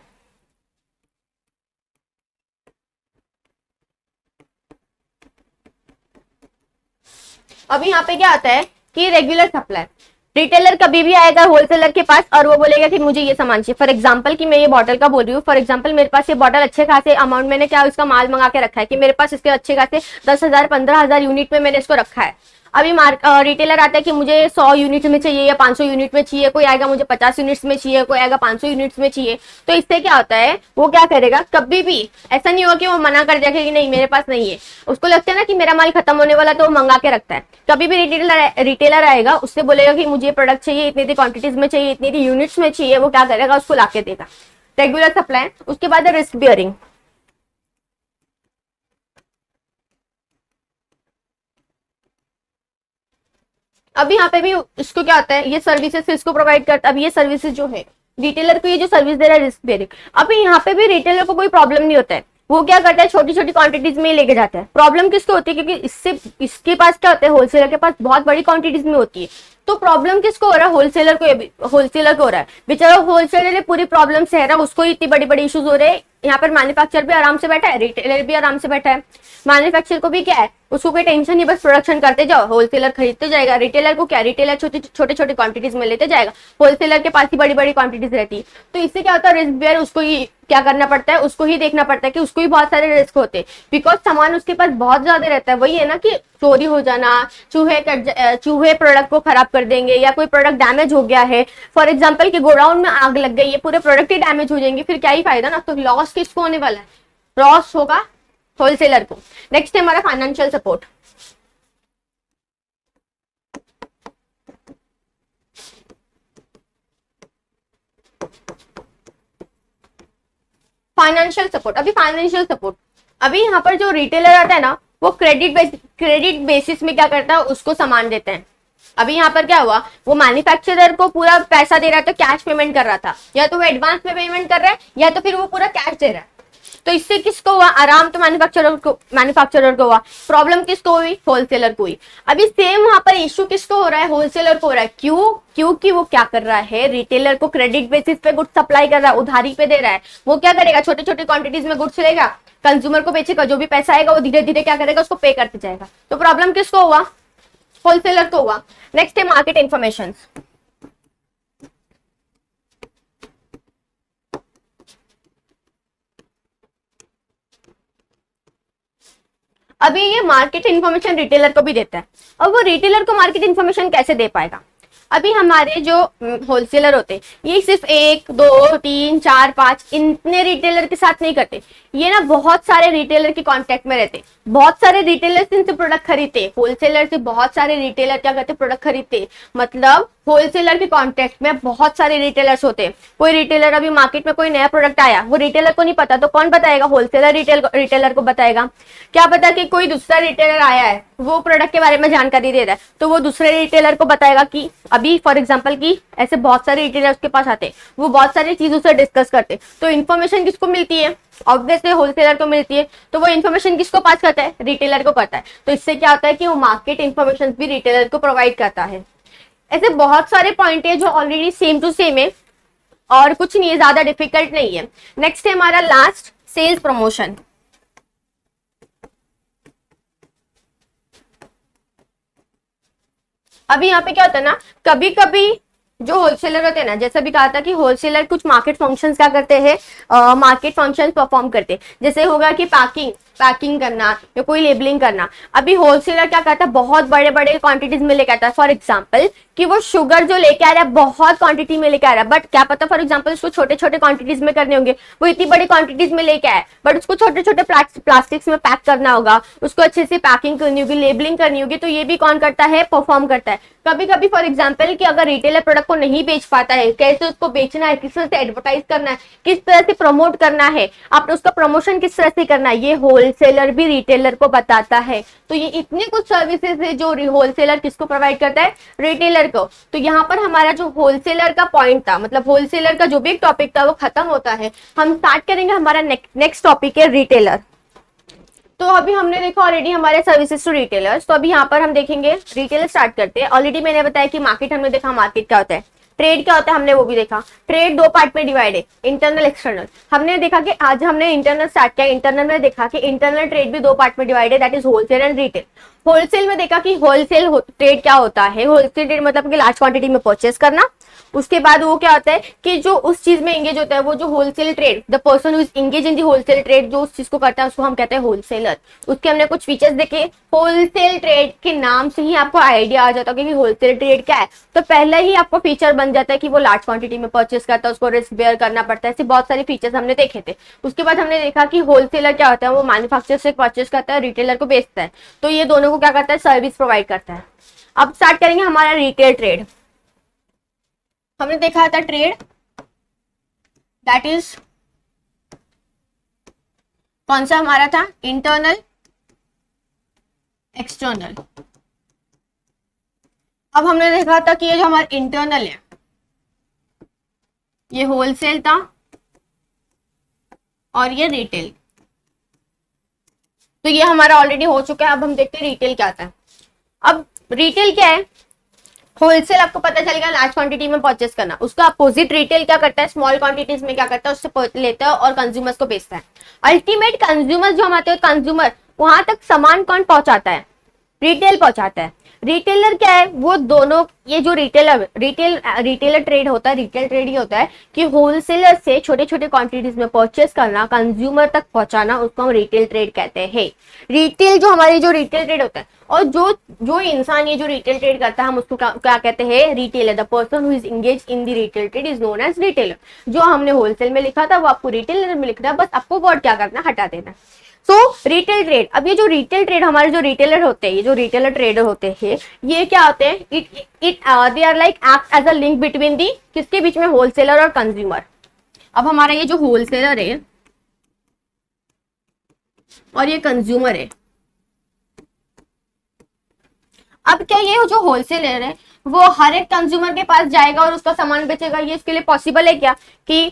अभी यहाँ पे क्या आता है कि रेगुलर सप्लाई, रिटेलर कभी भी आएगा होलसेलर के पास और वो बोलेगा कि मुझे ये सामान चाहिए। फॉर एग्जांपल कि मैं ये बॉटल का बोल रही हूँ, फॉर एग्जांपल मेरे पास ये बॉटल अच्छे खासे अमाउंट, मैंने क्या इसका माल मंगा के रखा है कि मेरे पास इसके अच्छे खासे 10,000 15,000 यूनिट में मैंने इसको रखा है। अभी रिटेलर आता है कि मुझे 100 यूनिट में चाहिए या 500 यूनिट में चाहिए, कोई आएगा मुझे 50 यूनिट्स में चाहिए, कोई आएगा 500 यूनिट्स में चाहिए। तो इससे क्या होता है, वो क्या करेगा, कभी भी ऐसा नहीं होगा कि वो मना कर जाएगा कि नहीं मेरे पास नहीं है। उसको लगता है ना कि मेरा माल खत्म होने वाला, तो वो मंगा के रखता है। कभी भी रिटेलर आएगा, उससे बोलेगा कि मुझे प्रोडक्ट चाहिए, इतनी क्वांटिटीज में चाहिए, इतनी यूनिट्स में चाहिए, वो क्या करेगा, उसको लाके देगा। Regular supply. उसके बाद रिस्क बियरिंग। अब यहाँ पे भी इसको क्या होता है, ये सर्विसेज इसको प्रोवाइड करता है। अब ये सर्विसेज जो है रिटेलर को, ये जो सर्विस दे रहा है रिस्क बेयरिंग। अभी यहाँ पे भी रिटेलर को कोई प्रॉब्लम नहीं होता है, वो क्या करता है, छोटी छोटी क्वांटिटीज में ही लेके जाता है। प्रॉब्लम किसको होती है, क्योंकि इसके पास क्या होता है, होलसेलर के पास बहुत बड़ी क्वांटिटीज में होती है। तो प्रॉब्लम किसको हो रहा है, होलसेलर को हो रहा है। बेचारा होलसेलर पूरी प्रॉब्लम सह रहा है, उसको इतनी बड़ी बड़ी इश्यूज हो रहे हैं। यहाँ पर मैन्युफैक्चर भी आराम से बैठा है, रिटेलर भी आराम से बैठा है। मैन्युफैक्चर को भी क्या है, उसको कोई टेंशन नहीं, बस प्रोडक्शन करते जाओ, होलसेलर खरीदते जाएगा। रिटेलर को क्या, रिटेलर छोटे छोटे क्वांटिटीज में लेते जाएगा, होलसेलर के पास ही बड़ी बड़ी क्वांटिटीज रहती है। तो इससे क्या होता है, रिस्क बेयर उसको ही क्या करना पड़ता है, उसको ही देखना पड़ता है कि उसको ही बहुत सारे रिस्क होते हैं, बिकॉज सामान उसके पास बहुत ज्यादा रहता है। वही है ना कि चोरी हो जाना, चूहे प्रोडक्ट को खराब कर देंगे, या कोई प्रोडक्ट डैमेज हो गया है, फॉर एग्जाम्पल कि गोडाउन में आग लग गई है, पूरे प्रोडक्ट ही डैमेज हो जाएंगे, फिर क्या ही फायदा ना। तो लॉस किसको होने वाला है, लॉस होगा होलसेलर को। नेक्स्ट है हमारा फाइनेंशियल सपोर्ट। अभी यहाँ पर जो रिटेलर आता है ना, वो क्रेडिट बेसिस में क्या करता है, उसको सामान देते हैं। अभी यहाँ पर क्या हुआ, वो मैन्युफैक्चरर को पूरा पैसा दे रहा था, कैश पेमेंट कर रहा था, या तो वो एडवांस में पेमेंट कर रहा है या तो फिर वो पूरा कैश दे रहा है। तो इससे किसको हुआ, आराम तो मैन्युफैक्चरर को हुआ, प्रॉब्लम किसको हुई, होलसेलर को हुई। अभी सेम वहां पर इश्यू किसको हो रहा है, होलसेलर को हो रहा है। क्यों, क्योंकि वो क्या कर रहा है, रिटेलर को क्रेडिट बेसिस पे गुड्स सप्लाई कर रहा है, उधारी पे दे रहा है। वो क्या करेगा, छोटे छोटे क्वांटिटीज में गुड्स लेगा, कंज्यूमर को बेचेगा, जो भी पैसा आएगा वो धीरे धीरे क्या करेगा, उसको पे करते जाएगा। तो प्रॉब्लम किसको हुआ, होलसेलर को हुआ। नेक्स्ट है मार्केट इंफॉर्मेशन। अभी ये मार्केट इन्फॉर्मेशन रिटेलर को भी देता है। अब वो रिटेलर को मार्केट इन्फॉर्मेशन कैसे दे पाएगा, अभी हमारे जो होलसेलर होते हैं ये सिर्फ 1 2 3 4 5 इतने रिटेलर के साथ नहीं करते, ये ना बहुत सारे रिटेलर के कांटेक्ट में रहते, बहुत सारे रिटेलर इनसे प्रोडक्ट खरीदते, होलसेलर से बहुत सारे रिटेलर क्या करते, प्रोडक्ट खरीदते। मतलब होलसेलर के कांटेक्ट में बहुत सारे रिटेलर्स होते हैं। कोई रिटेलर अभी मार्केट में कोई नया प्रोडक्ट आया, वो रिटेलर को नहीं पता, तो कौन बताएगा, होलसेलर रिटेलर को बताएगा। क्या पता कि कोई दूसरा रिटेलर आया है, वो प्रोडक्ट के बारे में जानकारी दे रहा है, तो वो दूसरे रिटेलर को बताएगा कि अभी अभी फॉर एग्जांपल कि ऐसे बहुत सारे रिटेलर्स के पास आते हैं, वो बहुत सारी चीजों से डिस्कस करते हैं, तो इन्फॉर्मेशन किसको मिलती है? ऑब्वियसली होलसेलर को मिलती है। तो वो इन्फॉर्मेशन किसको पास करता है? रिटेलर को करता है। तो इससे क्या होता है कि वो मार्केट इन्फॉर्मेशन भी रिटेलर को प्रोवाइड करता है। ऐसे बहुत सारे पॉइंट है जो ऑलरेडी सेम टू सेम है और कुछ नहीं है, ज्यादा डिफिकल्ट नहीं है। नेक्स्ट है हमारा लास्ट, सेल्स प्रमोशन। अभी यहाँ पे क्या होता है ना, कभी कभी जो होलसेलर होते हैं ना, जैसे भी कहा था कि होलसेलर कुछ मार्केट फंक्शंस क्या करते हैं, मार्केट फंक्शंस परफॉर्म करते हैं। जैसे होगा कि पैकिंग करना या कोई लेबलिंग करना। अभी होलसेलर क्या करता है, बहुत बड़े बड़े क्वांटिटीज में लेके आता है। फॉर एग्जांपल कि वो शुगर जो लेके आ रहा है बहुत क्वांटिटी में लेके आ रहा है, बट क्या पता फॉर एग्जांपल उसको छोटे छोटे क्वांटिटीज में करने होंगे, वो इतनी बड़ी क्वांटिटीज में लेके आए बट उसको छोटे छोटे प्लास्टिक्स में पैक करना होगा, उसको अच्छे से पैकिंग करनी होगी, लेबलिंग करनी होगी। तो ये भी कौन करता है? परफॉर्म करता है। कभी कभी फॉर एग्जाम्पल कि अगर रिटेलर प्रोडक्ट को नहीं बेच पाता है, कैसे उसको बेचना है, किस तरह से एडवर्टाइज करना है, किस तरह से प्रमोट करना है, आपने उसका प्रमोशन किस तरह से करना है, ये होलसेलर भी रिटेलर को बताता है। तो ये इतने कुछ सर्विसेज है जो होलसेलर किसको प्रोवाइड करता है? रिटेलर को। तो यहाँ पर हमारा जो होलसेलर का पॉइंट था, मतलब होलसेलर का जो भी एक टॉपिक था वो खत्म होता है। हम स्टार्ट करेंगे हमारा नेक्स्ट टॉपिक है रिटेलर। तो अभी हमने देखा ऑलरेडी हमारे सर्विसेज टू रिटेलर्स। तो अभी यहाँ पर हम देखेंगे रिटेलर स्टार्ट करते हैं। ऑलरेडी मैंने बताया कि मार्केट हमने देखा, मार्केट क्या होता है, ट्रेड क्या होता है हमने वो भी देखा। ट्रेड दो पार्ट में डिवाइड है, इंटरनल एक्सटर्नल। हमने देखा कि आज हमने इंटरनल स्टार्ट किया, इंटरनल में देखा कि इंटरनल ट्रेड भी दो पार्ट में डिवाइड है, that is wholesale and retail. Wholesale में देखा कि होलसेल ट्रेड क्या होता है, होलसेल ट्रेड मतलब कि लार्ज क्वांटिटी में परचेस करना। उसके बाद वो क्या होता है कि जो उस चीज में एंगेज होता है, वो जो wholesale trade, the person who is engage in the wholesale trade, जो उस चीज को करता है उसको हम कहते हैं होलसेलर। उसके हमने कुछ फीचर्स देखे। होलसेल ट्रेड के नाम से ही आपको आइडिया आ जाता है कि होलसेल ट्रेड क्या है। तो पहले ही आपको फीचर बन जाता है कि वो लार्ज क्वांटिटी में परचेस करता है, उसको रिस्क बेयर करना पड़ता है। ऐसे बहुत सारे फीचर्स हमने देखे थे। उसके बाद हमने देखा कि होलसेलर क्या होता है, वो मैन्युफैक्चरर से परचेस करता है, रिटेलर को बेचता है। तो ये दोनों को क्या करता है? सर्विस प्रोवाइड करता है। अब स्टार्ट करेंगे हमारा रिटेल ट्रेड। हमने देखा था ट्रेड दैट इज कौन सा हमारा था? Internal external. अब हमने देखा था कि ये जो हमारा इंटरनल है ये होलसेल था और ये रिटेल। तो ये हमारा ऑलरेडी हो चुका है। अब हम देखते हैं रिटेल क्या आता है। अब रिटेल क्या है? होलसेल आपको पता चलेगा लार्ज क्वांटिटी में परचेस करना। उसका अपोजिट रिटेल क्या करता है? स्मॉल क्वांटिटीज में क्या करता है? उससे लेता है और कंज्यूमर्स को बेचता है। अल्टीमेट कंज्यूमर जो हमारे हैं, कंज्यूमर, वहां तक सामान कौन पहुंचाता है? रिटेल पहुंचाता है। रिटेलर क्या है? वो दोनों, ये जो रिटेलर ट्रेड होता है, रिटेल ट्रेड ही होता है कि होलसेलर से छोटे छोटे क्वांटिटीज में परचेस करना, कंज्यूमर तक पहुंचाना, उसको हम रिटेल ट्रेड कहते हैं। रिटेल जो हमारी जो रिटेल ट्रेड होता है, और जो इंसान ये जो रिटेल ट्रेड करता है हम उसको क्या कहते हैं? Retailer. The person who is engage in the retail trade is known as retailer. जो हमने होलसेल में लिखा था वो आपको रिटेलर में लिखना है, बस आपको वर्ड क्या करना, हटा देना। सो रिटेल ट्रेड। अब ये जो रिटेल ट्रेड, हमारे जो रिटेलर होते हैं, ये जो रिटेलर ट्रेडर होते हैं, ये क्या होते हैं? They are like act as a link between the, किसके बीच में? होलसेलर और कंज्यूमर। अब हमारा ये जो होलसेलर है और ये कंज्यूमर है। अब क्या ये जो होलसेलर है वो हर एक कंज्यूमर के पास जाएगा और उसका सामान बेचेगा? ये इसके लिए पॉसिबल है क्या कि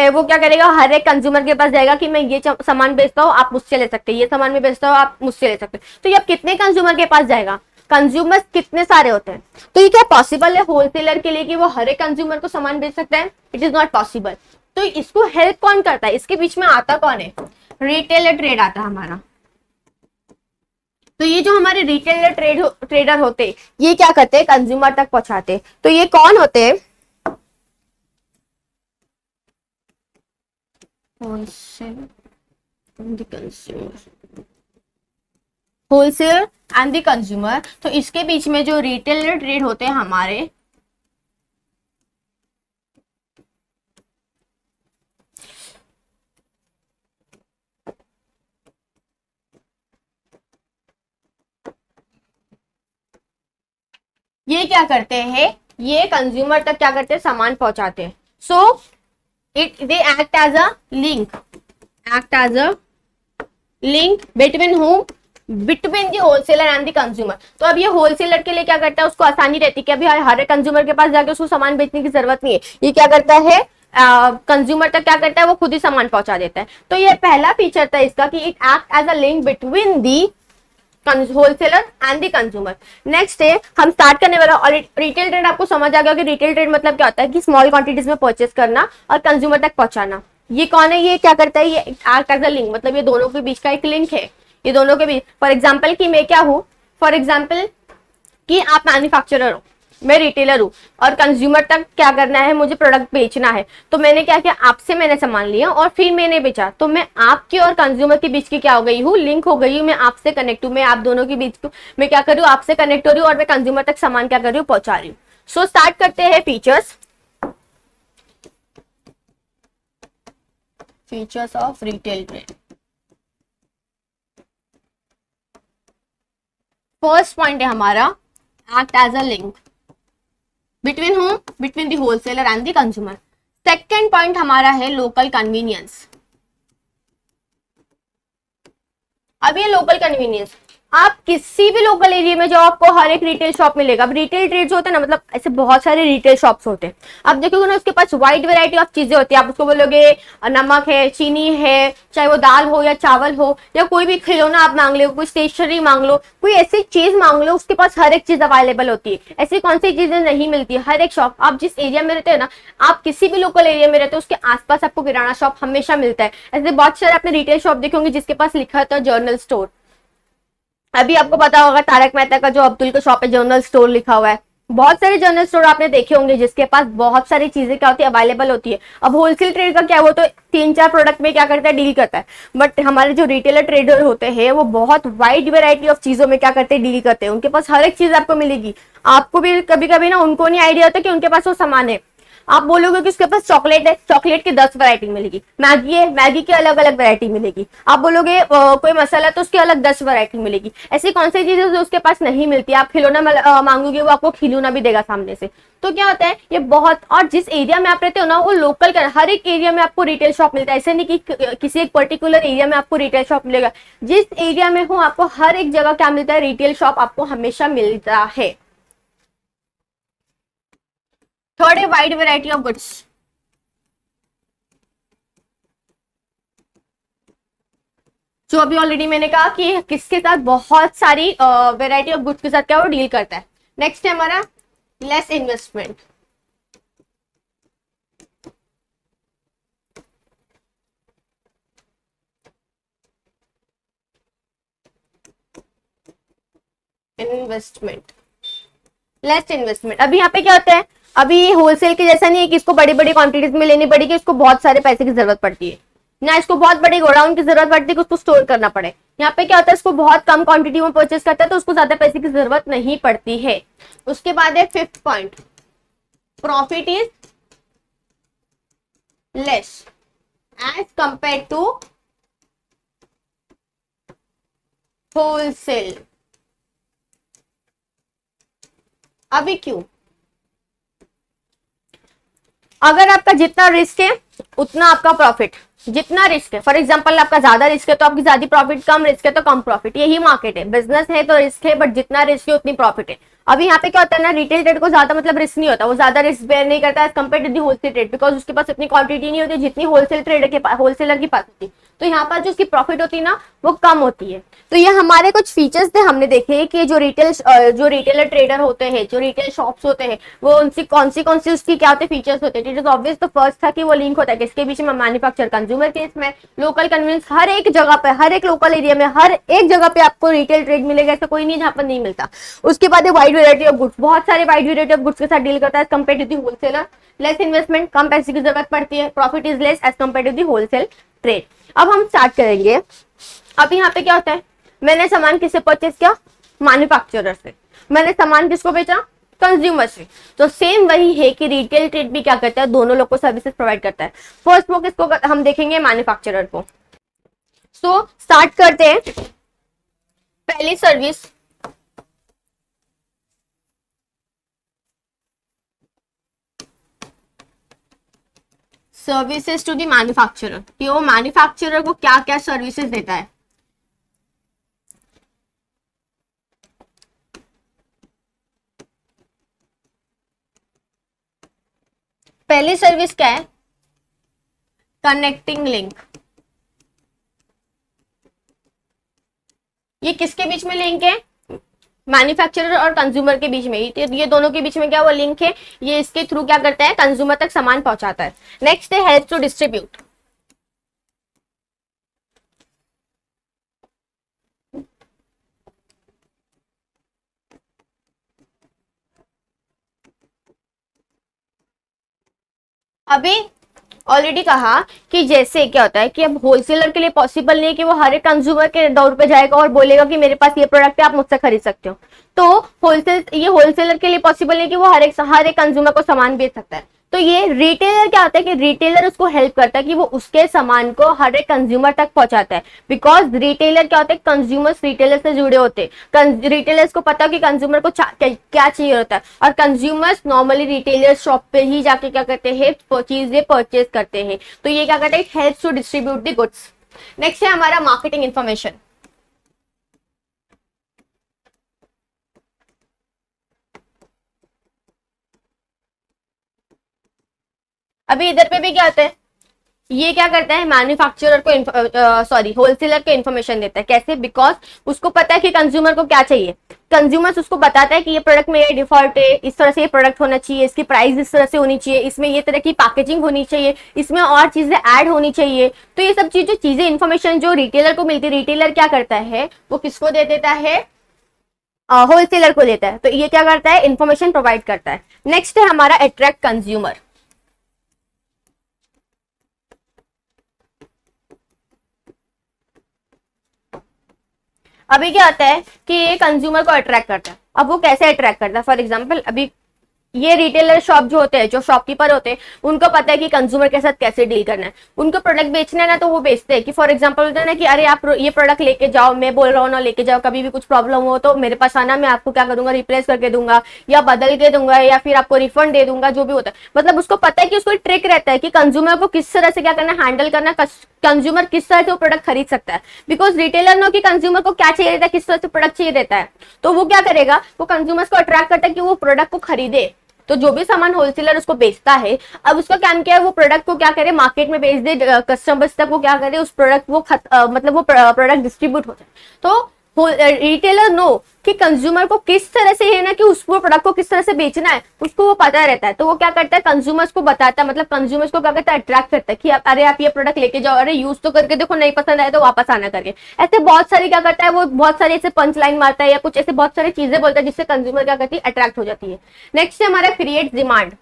वो क्या करेगा? हर एक कंज्यूमर के पास जाएगा कि मैं ये सामान बेचता हूँ, आप मुझसे ले सकते हैं, ये सामान मैं बेचता हूँ, आप मुझसे ले सकते हैं। तो ये अब कितने कंज्यूमर के पास जाएगा? कंज्यूमर्स कितने सारे होते हैं? तो ये क्या पॉसिबल है होलसेलर के लिए कि वो हर एक कंज्यूमर को सामान बेच सकता है? It is not possible. तो इसको हेल्प कौन करता है? इसके बीच में आता कौन है? रिटेलर ट्रेड आता है हमारा। तो ये जो हमारे रिटेलर ट्रेडर होते, ये क्या करते हैं? कंज्यूमर तक पहुंचाते। तो ये कौन होते हैं? Wholesaler and the consumer. तो इसके बीच में जो रिटेलर ट्रेड होते हैं हमारे, ये क्या करते हैं? ये कंज्यूमर तक क्या करते हैं? सामान पहुंचाते हैं। So they act as a link, between whom? Between the wholesaler and the consumer. तो अब ये होलसेलर के लिए क्या करता है, उसको आसानी रहती है कि अभी हर एक कंज्यूमर के पास जाके उसको सामान बेचने की जरूरत नहीं है। ये क्या करता है, कंज्यूमर तक क्या करता है, वो खुद ही सामान पहुंचा देता है। तो ये पहला फीचर था इसका कि it act as a link between the wholesaler and the consumer. Next है, हम स्टार्ट करने वाला, और रिटेल ट्रेड आपको समझ आ गया कि रिटेल ट्रेड मतलब क्या होता है कि स्मॉल क्वांटिटीज में परचेस करना और कंज्यूमर तक पहुंचाना। ये कौन है, ये क्या करता है, ये एक्ट एज अ लिंक, मतलब ये दोनों के बीच का एक लिंक है। ये दोनों के बीच, फॉर एग्जाम्पल कि मैं क्या हूं, फॉर एग्जाम्पल कि आप मैन्युफैक्चरर हो, मैं रिटेलर हूं, और कंज्यूमर तक क्या करना है, मुझे प्रोडक्ट बेचना है। तो मैंने क्या किया, आपसे मैंने सामान लिया और फिर मैंने बेचा, तो मैं आपके और कंज्यूमर के बीच की क्या हो गई हूँ, लिंक हो गई हूँ, मैं आपसे कनेक्ट हूँ, मैं आप दोनों के बीच मैं क्या कर रही हूँ, आपसे कनेक्ट हो रही हूँ और मैं कंज्यूमर तक सामान क्या कर रही हूँ, पहुंचा रही हूँ। सो स्टार्ट करते हैं features of retail trade. First point है हमारा, act as a link between whom, between the wholesaler and the consumer. Second point हमारा है लोकल कन्वीनियंस। अब ये लोकल कन्वीनियंस, आप किसी भी लोकल एरिया में जाओ आपको हर एक रिटेल शॉप मिलेगा। अब रिटेल ट्रेड जो होता है ना, मतलब ऐसे बहुत सारे रिटेल शॉप्स होते हैं, आप देखोगे ना उसके पास वाइड वैरायटी ऑफ चीजें होती है। आप उसको बोलोगे नमक है, चीनी है, चाहे वो दाल हो या चावल हो या कोई भी खिलौना आप मांग लो, कोई स्टेशनरी मांग लो, कोई ऐसी चीज मांग लो, उसके पास हर एक चीज अवेलेबल होती है। ऐसी कौन सी चीजें नहीं मिलती है, हर एक शॉप, आप जिस एरिया में रहते हो ना, आप किसी भी लोकल एरिया में रहते हो उसके आसपास आपको किराना शॉप हमेशा मिलता है। ऐसे बहुत सारे आपने रिटेल शॉप देखे होंगे जिसके पास लिखा होता है जर्नल स्टोर। अभी आपको पता होगा तारक मेहता का जो अब्दुल का शॉप है, जर्नल स्टोर लिखा हुआ है। बहुत सारे जर्नल स्टोर आपने देखे होंगे जिसके पास बहुत सारी चीजें क्या होती है, अवेलेबल होती है। अब होलसेल ट्रेड का क्या, वो तो 3-4 प्रोडक्ट में क्या करता है, डील करता है। बट हमारे जो रिटेलर ट्रेडर होते हैं वो बहुत वाइड वेराइटी ऑफ चीजों में क्या करते हैं, डील करते हैं। उनके पास हर एक चीज आपको मिलेगी। आपको भी कभी कभी ना उनको नहीं आइडिया होता कि उनके पास वो सामान है। आप बोलोगे कि उसके पास चॉकलेट है, चॉकलेट की 10 वैरायटी मिलेगी। मैगी है, मैगी की अलग अलग वैरायटी मिलेगी। आप बोलोगे कोई मसाला, तो उसकी अलग 10 वैरायटी मिलेगी। ऐसी कौन सी चीजें जो उसके पास नहीं मिलती। आप खिलौना मांगोगे, वो आपको खिलौना भी देगा सामने से। तो क्या होता है ये बहुत, और जिस एरिया में आप रहते हो ना वो लोकल का, हर एक एरिया में आपको रिटेल शॉप मिलता है। ऐसे नहीं कि किसी एक पर्टिकुलर एरिया में आपको रिटेल शॉप मिलेगा। जिस एरिया में हो आपको हर एक जगह क्या मिलता है, रिटेल शॉप आपको हमेशा मिलता है। थर्ड है वाइड वेराइटी ऑफ गुड्स। जो अभी ऑलरेडी मैंने कहा कि किसके साथ, बहुत सारी वेराइटी ऑफ गुड्स के साथ क्या वो डील करता है। नेक्स्ट है हमारा less investment. Investment, less investment. अभी यहाँ पे क्या होता है, अभी होलसेल के जैसा नहीं है कि इसको बड़ी बड़ी क्वांटिटीज में लेनी पड़ेगी, इसको बहुत सारे पैसे की जरूरत पड़ती है ना, इसको बहुत बड़े गोडाउन की जरूरत पड़ती है कि उसको स्टोर करना पड़े। यहाँ पे क्या होता है, इसको बहुत कम क्वांटिटी में परचेस करता है तो उसको ज्यादा पैसे की जरूरत नहीं पड़ती है। उसके बाद है fifth point, profit is less as compare to wholesale. अभी क्यों, अगर आपका जितना रिस्क है उतना आपका प्रॉफिट, जितना रिस्क है, फॉर एग्जांपल आपका ज्यादा रिस्क है तो आपकी ज्यादा प्रॉफिट, कम रिस्क है तो कम प्रॉफिट। यही मार्केट है, बिजनेस है तो रिस्क है, बट जितना रिस्क है उतनी प्रॉफिट है। अभी यहाँ पे क्या होता है ना, रिटेल ट्रेड को ज्यादा मतलब रिस्क नहीं होता, वो ज्यादा रिस्क बेयर नहीं करता as compare to the wholesale trade, because उसके पास इतनी क्वांटिटी नहीं होती जितनी होलसेल ट्रेडर के पास, होलसेलर के पास होती। तो यहाँ पर जो उसकी प्रॉफिट होती है ना वो कम होती है। तो ये हमारे कुछ फीचर्स थे, हमने देखे कि जो रिटेलर ट्रेडर होते हैं, जो रिटेल शॉप्स होते हैं, वो उनसी कौन सी उसकी क्या होते फीचर्स होते हैं। इट इज ऑब्वियस, तो फर्स्ट था कि वो लिंक होता है किसके बीच में, मैन्युफैक्चर कंज्यूमर केस में। लोकल कन्वीनियंस, हर एक जगह पे, हर एक लोकल एरिया में, हर एक जगह पे आपको रिटेल ट्रेड मिलेगा, ऐसा कोई नहीं जहां पर नहीं मिलता। उसके बाद वाइड वेरायटी ऑफ गुड्स, बहुत सारे वाइड वेरायटी ऑफ गुड्स के साथ डील करता है compare to the wholesaler. Less investment, कम पैसे की जरूरत पड़ती है, profit is less as compare to the wholesale trade. अब हम स्टार्ट करेंगे। अब यहाँ पे क्या होता है, मैंने सामान किससे परचेस किया, मैन्युफैक्चरर से। मैंने सामान किसको बेचा, कंज्यूमर से। तो सेम वही है कि रिटेल ट्रेड भी क्या करता है, दोनों लोग को सर्विसेज प्रोवाइड करता है। फर्स्ट वो किसको हम देखेंगे, मैन्युफैक्चरर को। सो स्टार्ट करते हैं। पहली service, services to the manufacturer, कि वो मैन्युफैक्चरर को क्या क्या सर्विसेज देता है। पहली सर्विस क्या है? Connecting link. ये किसके बीच में लिंक है? मैन्युफैक्चरर और कंज्यूमर के बीच में। ये दोनों के बीच में क्या वो लिंक है, ये इसके थ्रू क्या करता है, कंज्यूमर तक सामान पहुंचाता है। नेक्स्ट है हेल्प टू डिस्ट्रीब्यूट। अभी ऑलरेडी कहा कि जैसे क्या होता है कि अब होलसेलर के लिए पॉसिबल नहीं है कि वो हर एक कंज्यूमर के डोर पे जाएगा और बोलेगा कि मेरे पास ये प्रोडक्ट है, आप मुझसे खरीद सकते हो। तो होलसेलर के लिए पॉसिबल नहीं कि वो हर एक कंज्यूमर को सामान बेच सकता है। तो ये रिटेलर क्या होता है कि रिटेलर उसको हेल्प करता है कि वो उसके सामान को हर एक कंज्यूमर तक पहुंचाता है। बिकॉज रिटेलर क्या होता है, कंज्यूमर्स रिटेलर से जुड़े होते हैं, रिटेलर्स को पता है कि कंज्यूमर को क्या चाहिए होता है, और कंज्यूमर्स नॉर्मली रिटेलर शॉप पे ही जाके क्या करते हैं, चीजें परचेज करते हैं। तो ये क्या करता है, helps to distribute the goods. Next है हमारा मार्केटिंग इंफॉर्मेशन। अभी इधर पे भी क्या होता है, ये क्या करता है, मैन्युफैक्चरर को सॉरी होलसेलर को इन्फॉर्मेशन देता है। कैसे? बिकॉज उसको पता है कि कंज्यूमर को क्या चाहिए। कंज्यूमर्स उसको बताता है कि ये प्रोडक्ट में ये डिफॉल्ट है, इस तरह से ये प्रोडक्ट होना चाहिए, इसकी प्राइस इस तरह से होनी चाहिए, इसमें ये तरह की पैकेजिंग होनी चाहिए, इसमें और चीजें ऐड होनी चाहिए। तो ये सब चीजें इन्फॉर्मेशन जो रिटेलर को मिलती है, रिटेलर क्या करता है, वो किसको दे देता है, होलसेलर को देता है। तो ये क्या करता है, इन्फॉर्मेशन प्रोवाइड करता है। नेक्स्ट है हमारा अट्रैक्ट कंज्यूमर। अभी क्या होता है कि ये कंज्यूमर को अट्रैक्ट करता है। अब वो कैसे अट्रैक्ट करता है, फॉर एग्जांपल अभी ये रिटेलर शॉप जो होते हैं, जो शॉपकीपर होते हैं, उनको पता है कि कंज्यूमर के साथ कैसे डील करना है। उनको प्रोडक्ट बेचना है ना, तो वो बेचते हैं कि फॉर एग्जांपल होता है ना कि अरे आप ये प्रोडक्ट लेके जाओ, मैं बोल रहा हूँ ना लेके जाओ, कभी भी कुछ प्रॉब्लम हो तो मेरे पास आना, मैं आपको क्या करूंगा, रिप्लेस करके दूंगा या बदल के दूंगा या फिर आपको रिफंड दे दूंगा, जो भी होता है। मतलब उसको पता है कि उसको ट्रिक रहता है कि कंज्यूमर को किस तरह से क्या करना, हैंडल करना, कंज्यूमर किस तरह से वो प्रोडक्ट खरीद सकता है। बिकॉज रिटेलर नो कि कंज्यूमर को क्या चाहिए रहता है, किस तरह से प्रोडक्ट चाहिए रहता है। तो वो क्या करेगा, वो कंज्यूमर्स को अट्रैक्ट करता है कि वो प्रोडक्ट को खरीदे। तो जो भी सामान होलसेलर उसको बेचता है, अब उसका काम क्या है, वो प्रोडक्ट को क्या करे, मार्केट में बेच दे, कस्टमर्स तक वो क्या करे, उस प्रोडक्ट वो मतलब वो प्रोडक्ट डिस्ट्रीब्यूट हो जाए। तो रिटेलर नो कि कंज्यूमर को किस तरह से है ना कि उस प्रोडक्ट को किस तरह से बेचना है, उसको वो पता रहता है। तो वो क्या करता है, कंज्यूमर्स को बताता है, मतलब कंज्यूमर्स को क्या करता है, अट्रैक्ट करता है कि अरे आप ये प्रोडक्ट लेके जाओ, अरे यूज तो करके देखो, नहीं पसंद आए तो वापस आना करके। ऐसे बहुत सारी क्या करता है वो, बहुत सारे ऐसे पंच लाइन मारता है या कुछ ऐसे बहुत सारी चीजें बोलता है जिससे कंज्यूमर क्या करती है, अट्रैक्ट हो जाती है। नेक्स्ट है हमारा क्रिएट डिमांड।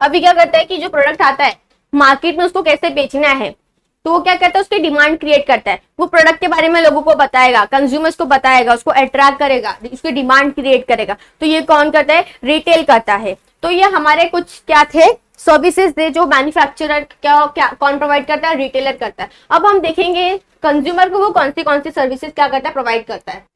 अभी क्या करता है कि जो प्रोडक्ट आता है मार्केट में उसको कैसे बेचना है, तो वो क्या करता है, उसकी डिमांड क्रिएट करता है। वो प्रोडक्ट के बारे में लोगों को बताएगा, कंज्यूमर्स को बताएगा, उसको अट्रैक्ट करेगा, उसकी डिमांड क्रिएट करेगा। तो ये कौन करता है, रिटेल करता है। तो ये हमारे कुछ क्या थे, सर्विसेज थे जो मैन्युफैक्चरर क्या कौन प्रोवाइड करता है, रिटेलर करता है। अब हम देखेंगे कंज्यूमर को वो कौन सी सर्विसेज क्या करता है, प्रोवाइड करता है।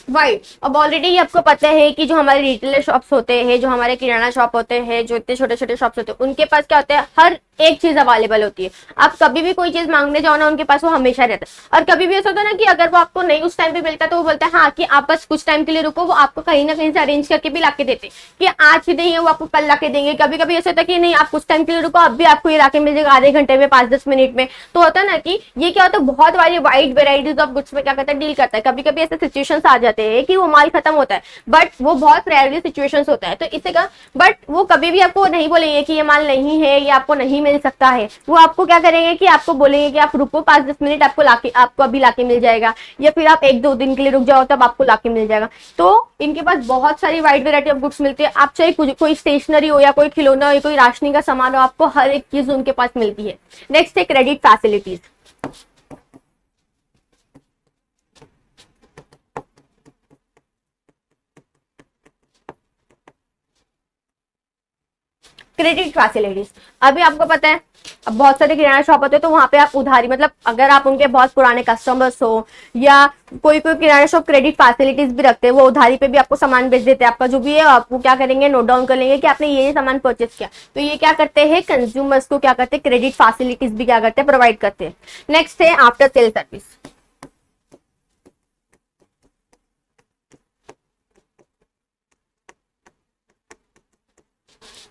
राइट, अब ऑलरेडी आपको पता है कि जो हमारे रिटेलर शॉप्स होते हैं, जो हमारे किराना शॉप होते हैं, जो इतने छोटे छोटे शॉप्स होते हैं, उनके पास क्या होता है, हर एक चीज अवेलेबल होती है। आप कभी भी कोई चीज मांगने जाओ ना, उनके पास वो हमेशा रहता है। और कभी भी ऐसा होता है ना कि अगर वो आपको नहीं उस टाइम पे मिलता तो वो बोलता है हाँ कि आप बस कुछ टाइम के लिए रुको, वो आपको कहीं ना कहीं से अरेंज करके भी लाके देते कि आज ही नहीं है वो आपको कल लाके देंगे। कभी कभी ऐसा होता है कि नहीं आप कुछ टाइम के लिए रुको, अब भी आपको ये लाके मिल जाएगा आधे घंटे में, 5-10 मिनट में। तो होता है ना कि ये क्या होता है, बहुत वाली वाइड वेराइटीज ऑफ गुड्स में क्या करता है, डील करता है। कभी कभी ऐसे सिचुएशन आ जाते हैं कि वो माल खत्म होता है, बट वो बहुत रेयरली सिचुएशंस होता है। तो इससे का बट वो कभी भी आपको नहीं बोलेंगे कि ये माल नहीं है, ये आपको नहीं मिल सकता है। वो आपको क्या करेंगे कि आपको बोलेंगे कि आप रुको 5-10 मिनट, आपको अभी लाके मिल जाएगा, या फिर आप 1-2 दिन के लिए रुक जाओ तब आपको लाके मिल जाएगा। तो इनके पास बहुत सारी वाइड वेराइटी ऑफ गुड्स मिलती है। आप चाहे कोई स्टेशनरी हो या कोई खिलौना हो, कोई राशनी का सामान हो, आपको हर एक चीज उनके पास मिलती है। नेक्स्ट है क्रेडिट फैसिलिटीज। क्रेडिट फैसिलिटीज, अभी आपको पता है अब बहुत सारे किराना शॉप होते हैं, तो वहां पे आप उधारी, मतलब अगर आप उनके बहुत पुराने कस्टमर्स हो, या कोई कोई किराना शॉप क्रेडिट फैसिलिटीज भी रखते हैं, वो उधारी पे भी आपको सामान बेच देते हैं। आपका जो भी है आपको क्या करेंगे, नोट डाउन कर लेंगे कि आपने ये सामान परचेज किया। तो ये क्या करते हैं, कंज्यूमर्स को क्या करते हैं, क्रेडिट फैसिलिटीज भी क्या करते हैं, प्रोवाइड करते हैं। नेक्स्ट है आफ्टर सेल सर्विस।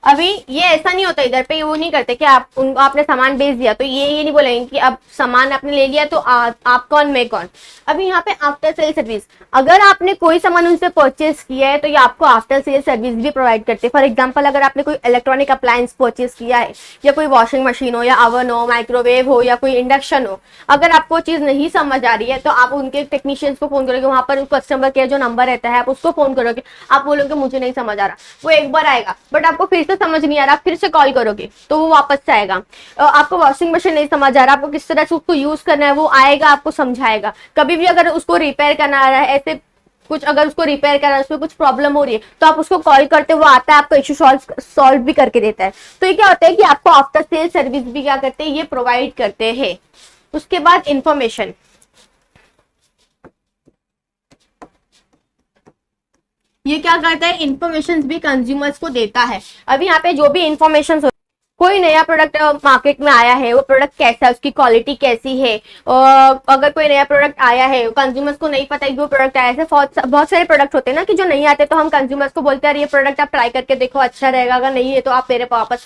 अभी ये ऐसा नहीं होता, इधर पे वो नहीं करते कि आप उनको आपने सामान बेच दिया तो ये नहीं बोलेंगे कि अब सामान आपने ले लिया तो आप कौन मैं कौन। अभी यहाँ पे आफ्टर सेल सर्विस, अगर आपने कोई सामान उनसे परचेज किया है तो ये आपको आफ्टर सेल सर्विस भी प्रोवाइड करते हैं। फॉर एग्जाम्पल अगर आपने कोई इलेक्ट्रॉनिक अप्लायंस परचेज किया है, या कोई वॉशिंग मशीन हो, या अवन हो, माइक्रोवेव हो, या कोई इंडक्शन हो, अगर आपको चीज नहीं समझ आ रही है तो आप उनके टेक्नीशियंस को फोन करोगे, वहां पर कस्टमर केयर जो नंबर रहता है आप उसको फोन करोगे, आप बोलोगे मुझे नहीं समझ आ रहा, वो एक बार आएगा, बट आपको फिर से समझ नहीं आ रहा, फिर से कॉल करोगे तो वो वापस से आएगा। आपको वॉशिंग मशीन नहीं समझ आ रहा, आपको किस तरह से उसको यूज करना है, वो आएगा आपको समझाएगा। कभी भी अगर उसको रिपेयर करना आ रहा है, ऐसे कुछ अगर उसको रिपेयर करना है, उसमें कुछ प्रॉब्लम हो रही है तो आप उसको कॉल करते हो, वो आता है, आपका इश्यू सॉल्व भी करके देता है। तो ये क्या होता है कि आपको आफ्टर सेल सर्विस भी क्या करते हैं, ये प्रोवाइड करते हैं। उसके बाद इंफॉर्मेशन, ये क्या करता है, इंफॉर्मेशन भी कंज्यूमर्स को देता है। अभी यहाँ पे जो भी इंफॉर्मेशन, कोई नया प्रोडक्ट मार्केट में आया है, वो प्रोडक्ट कैसा है, उसकी क्वालिटी कैसी है, और अगर कोई नया प्रोडक्ट आया है कंज्यूमर्स को नहीं पता है कि वो प्रोडक्ट आया है, बहुत सारे प्रोडक्ट होते हैं ना कि जो नहीं आते, तो हम कंज्यूमर्स को बोलते हैं ये प्रोडक्ट आप ट्राई करके देखो, अच्छा रहेगा, अगर नहीं है तो आप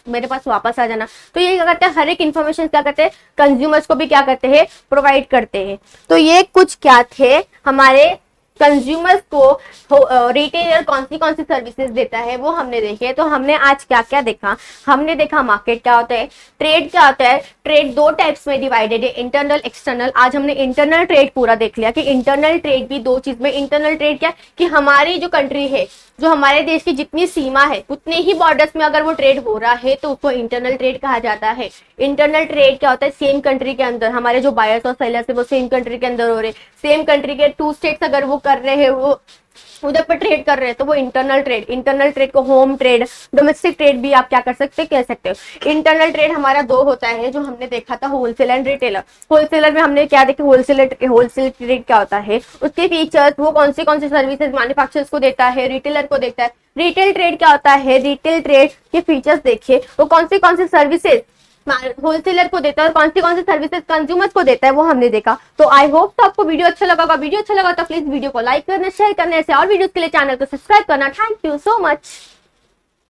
मेरे पास वापस आ जाना। तो ये क्या करते हैं, हर एक इन्फॉर्मेशन क्या करते हैं, कंज्यूमर्स को भी क्या करते हैं, प्रोवाइड करते हैं। तो ये कुछ क्या थे हमारे कंज्यूमर्स को रिटेलर कौन सी सर्विसेज देता है वो हमने देखे। तो हमने आज क्या क्या देखा, हमने देखा मार्केट क्या होता है, ट्रेड क्या होता है, ट्रेड दो टाइप्स में डिवाइडेड है, इंटरनल एक्सटर्नल। आज हमने इंटरनल ट्रेड पूरा देख लिया कि इंटरनल ट्रेड भी दो चीज में, इंटरनल ट्रेड क्या कि हमारी जो कंट्री है, जो हमारे देश की जितनी सीमा है उतने ही बॉर्डर्स में अगर वो ट्रेड हो रहा है तो उसको इंटरनल ट्रेड कहा जाता है। इंटरनल ट्रेड क्या होता है, सेम कंट्री के अंदर हमारे जो बायर्स और सेलर्स है वो सेम कंट्री के अंदर हो रहे, सेम कंट्री के टू स्टेट्स अगर वो कर रहे हैं, वो उधर पर ट्रेड कर रहे हैं तो वो इंटरनल ट्रेड। इंटरनल ट्रेड को होम ट्रेड, डोमेस्टिक ट्रेड भी आप क्या कर सकते हैं, कह सकते हो। इंटरनल ट्रेड हमारा दो होता है, जो हमने देखा था होलसेल एंड रिटेलर। होलसेलर में हमने क्या देखा, होलसेल ट्रेड क्या होता है, उसके फीचर्स, वो कौन सी सर्विसेज मैन्युफैक्चरर्स को देता है, रिटेलर को देता है। रिटेल ट्रेड क्या होता है, रिटेल ट्रेड के फीचर्स देखिए, वो कौन सी सर्विसेज होलसेलर को देता है और कौन सी सर्विसेज कंज्यूमर्स को देता है, वो हमने देखा। तो आई होप तो आपको वीडियो अच्छा लगा। वीडियो अच्छा लगा तो प्लीज वीडियो को लाइक करना, शेयर करना, ऐसे और वीडियोस के लिए चैनल को सब्सक्राइब करना। Thank you so much.